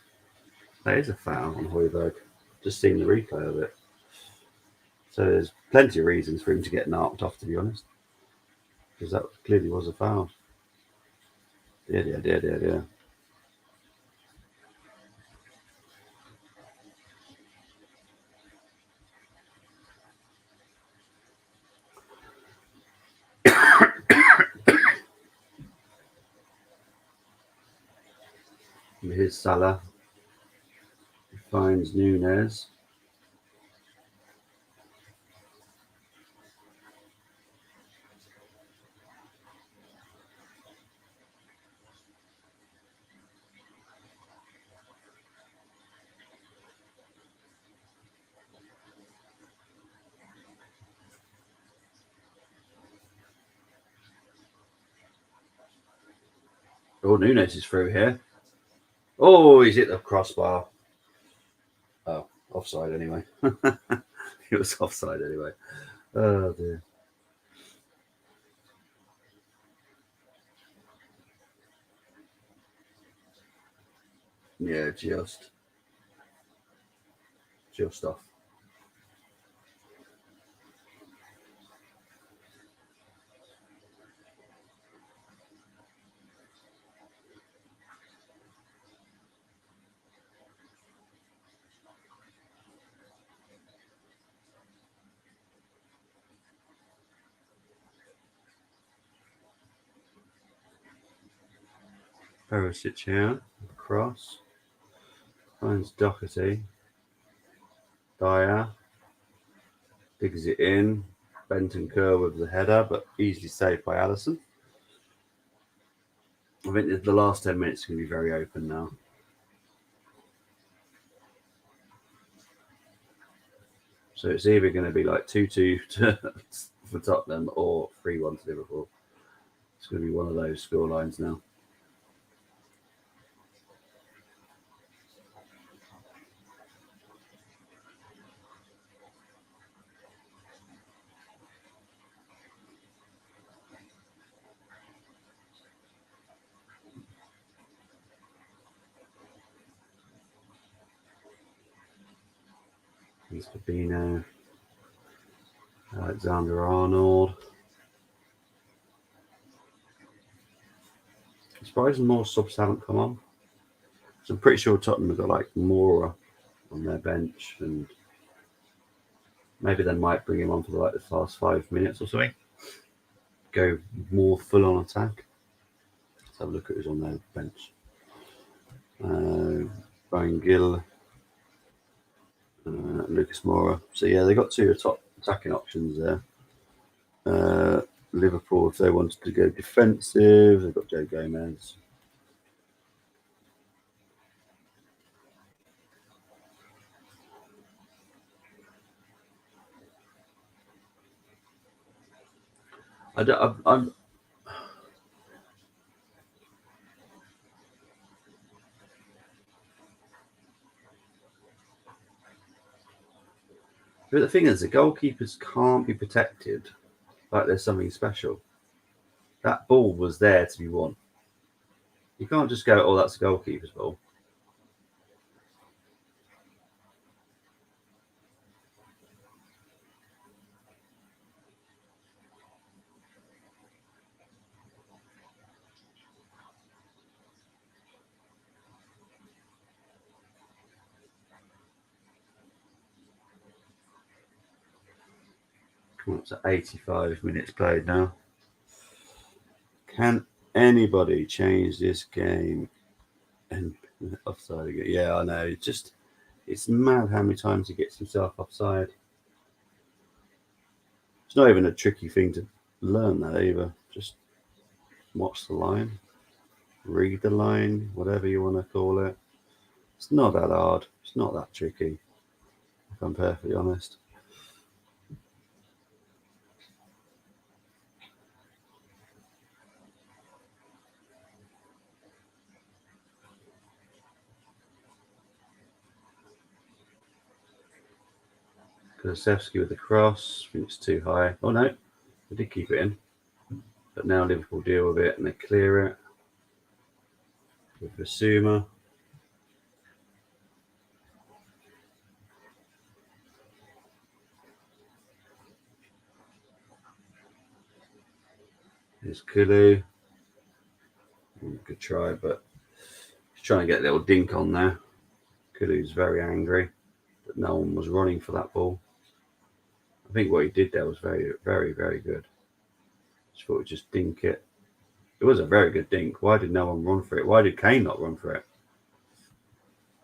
That is a foul on Højbjerg. Just seeing the replay of it. So there's plenty of reasons for him to get knocked off, to be honest. Because that clearly was a foul. Yeah. Here's Salah. He finds Nunez. Oh, Nunez is through here. Oh, he's hit the crossbar. Oh, offside anyway. It was offside anyway. Oh, dear. Yeah, just off. Perisic here, cross. Finds Doherty. Dyer. Digs it in. Bentancur with the header, but easily saved by Alisson. I think the last 10 minutes are going to be very open now. So it's either going to be like 2-2 for Tottenham or 3-1 to Liverpool. It's going to be one of those score lines now. Here's Fabinho. Alexander-Arnold. I'm surprised more subs haven't come on. So I'm pretty sure Tottenham have got like Mora on their bench, and maybe they might bring him on for the last 5 minutes or something. Go more full on attack. Let's have a look at who's on their bench. Brian Gill, Lucas Moura. So yeah, they got two top attacking options there. Liverpool, if they wanted to go defensive, they've got Joe Gomez. I'm But the thing is, the goalkeepers can't be protected like there's something special. That ball was there to be won. You can't just go, oh, that's a goalkeeper's ball. It's at 85 minutes played now. Can anybody change this game? And offside again. Yeah, I know. It's mad how many times he gets himself offside. It's not even a tricky thing to learn that either. Just watch the line, read the line, whatever you want to call it. It's not that hard. It's not that tricky, if I'm perfectly honest. Kulusevski with the cross. I think it's too high. Oh no, they did keep it in. But now Liverpool deal with it and they clear it. With Basuma. Here's Kulu. Good try, but he's trying to get a little dink on there. Kulu's very angry that no one was running for that ball. I think what he did there was very, very, very good. Just thought he'd just dink it. It was a very good dink. Why did no one run for it? Why did Kane not run for it?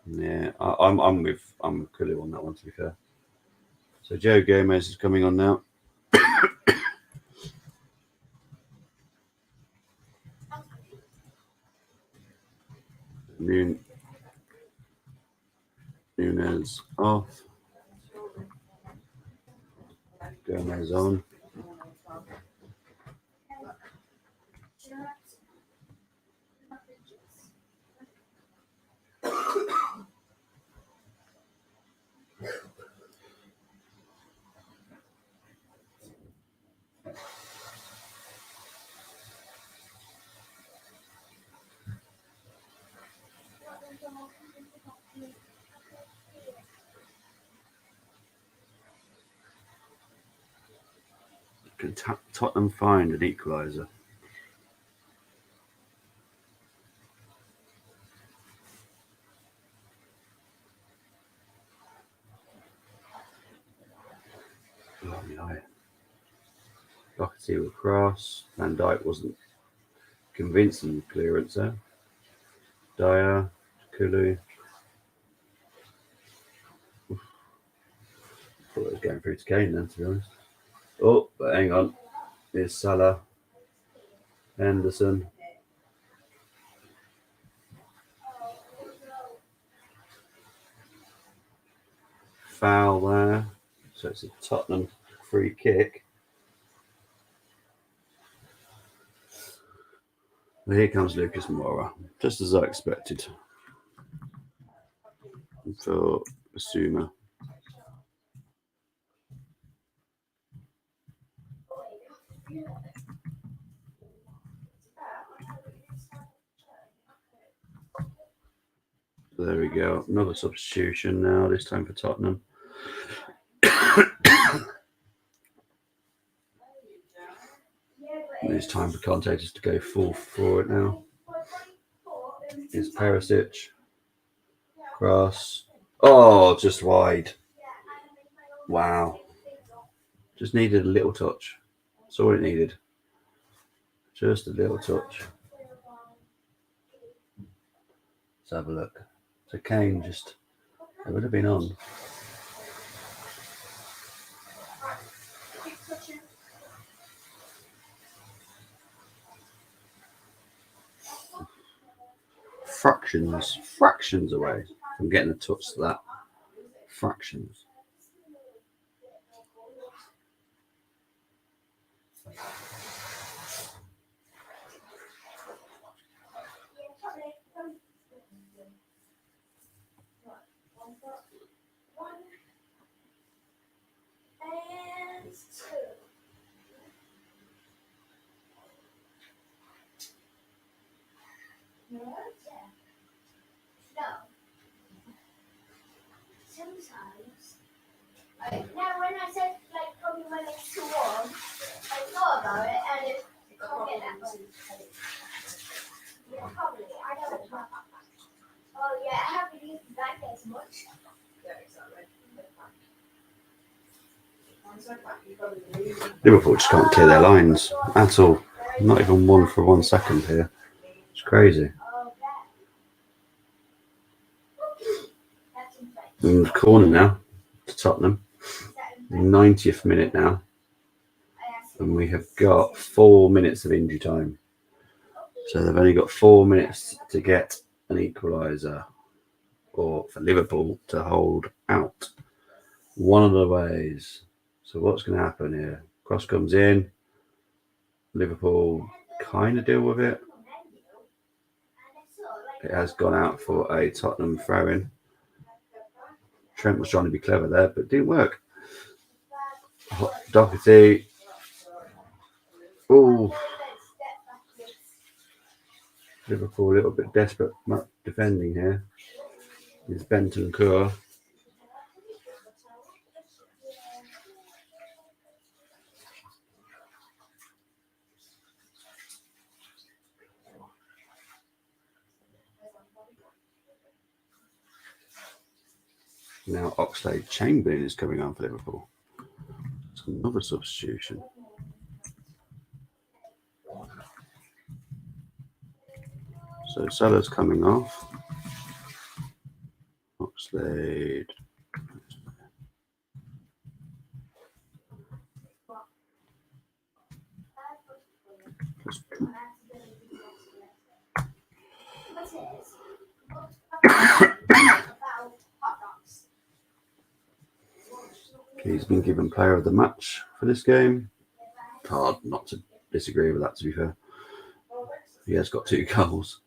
Yeah, I'm with Kulu on that one, to be fair. So Joe Gomez is coming on now. Nunes off. Gomez on. Can Tottenham find an equaliser? Doherty with cross. Van Dijk wasn't convincing clearance there. Dyer, Kulu. Thought it was going through to Kane then, to be honest. Oh, but hang on. Here's Salah. Henderson. Foul there. So it's a Tottenham free kick. Well, here comes Lucas Moura, just as I expected. For Basuma. There we go. Another substitution now, this time for Tottenham. It's time for commentators to go full for it now. Here's Perisic. Cross. Oh, just wide. Wow. Just needed a little touch. That's all it needed. Just a little touch. Let's have a look. So Kane just, it would have been on. Fractions away from getting a touch to that. Fractions. Sometimes, now when I said like probably when it's 2-1, I thought about it and it can't get that one. Yeah, probably. I don't know. Oh yeah, I haven't used the back as much. Liverpool just can't clear their lines at all. Not even one for 1 second here. It's crazy. And corner now to Tottenham. 90th minute now. and we have got 4 minutes of injury time. So they've only got 4 minutes to get an equaliser, or for Liverpool to hold out. One of the ways. So what's going to happen here? Cross comes in. Liverpool kind of deal with it. It has gone out for a Tottenham throw-in. Trent was trying to be clever there, but it didn't work. Doherty. Oh, Liverpool a little bit desperate defending here. It's Bentancur. Now Oxlade-Chamberlain is coming on for Liverpool. It's another substitution. So Salah's coming off. Oxlade. He's been given player of the match for this game. Hard not to disagree with that, to be fair. He has got 2 goals.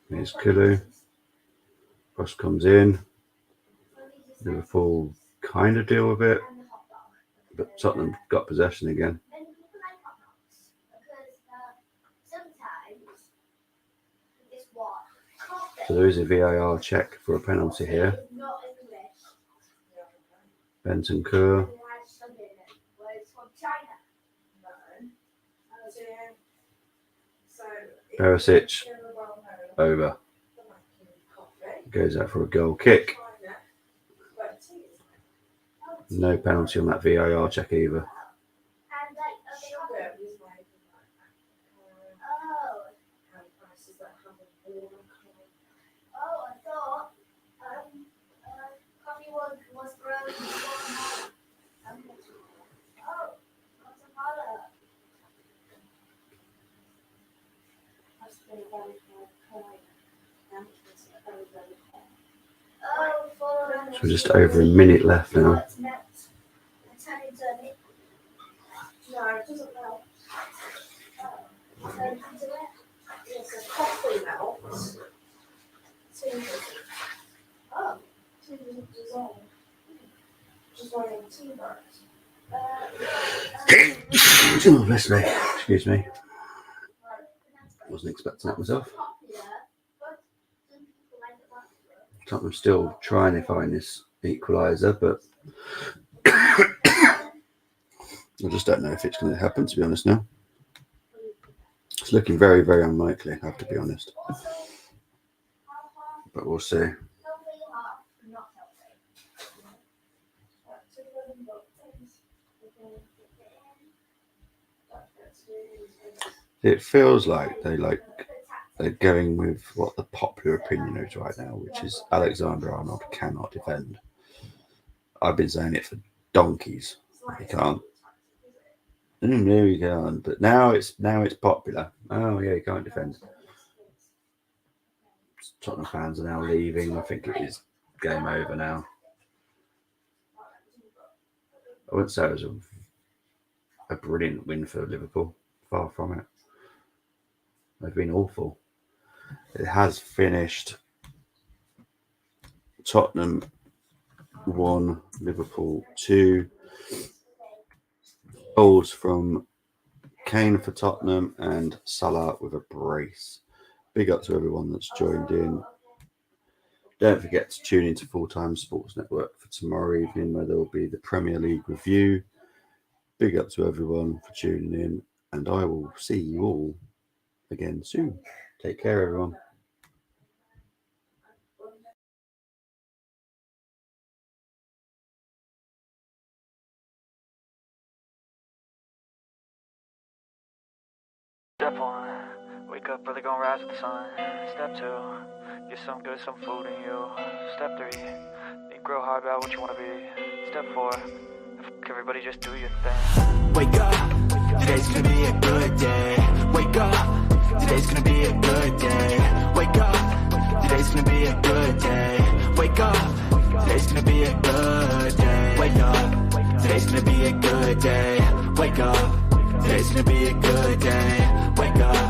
Here's Kulu. Cross comes in. Liverpool kind of deal with it, but Tottenham got possession again. So there is a VAR check for a penalty here. Bentancur. Perisic. Over. Goes out for a goal kick. No penalty on that VAR check either. So just over a minute left now. Oh, bless me. Excuse me. Wasn't expecting that myself. Tottenham still trying to find this equaliser, but I just don't know if it's going to happen, to be honest now. It's looking very, very unlikely, I have to be honest. But we'll see. It feels like they're going with what the popular opinion is right now, which is Alexander-Arnold cannot defend. I've been saying it for donkeys. He can't. No, he can't. But now it's popular. Oh yeah, he can't defend. Tottenham fans are now leaving. I think it is game over now. I wouldn't say it was a brilliant win for Liverpool. Far from it. They've been awful. It has finished Tottenham 1, Liverpool 2. Goals from Kane for Tottenham and Salah with a brace. Big up to everyone that's joined in. Don't forget to tune into Full Time Sports Network for tomorrow evening, where there will be the Premier League review. Big up to everyone for tuning in, and I will see you all again soon. Take care, everyone. Step 1, wake up early, gonna rise with the sun. Step 2, get some good, some food in you. Step 3, think real hard about what you want to be. Step 4, everybody just do your thing. Wake up, today's gonna be a good day. Wake up, today's gonna be a good day. Wake up, today's gonna be a good day. Wake up, today's gonna be a good day. Wake up, today's gonna be a good day. Wake up, today's gonna be a good day. Wake up.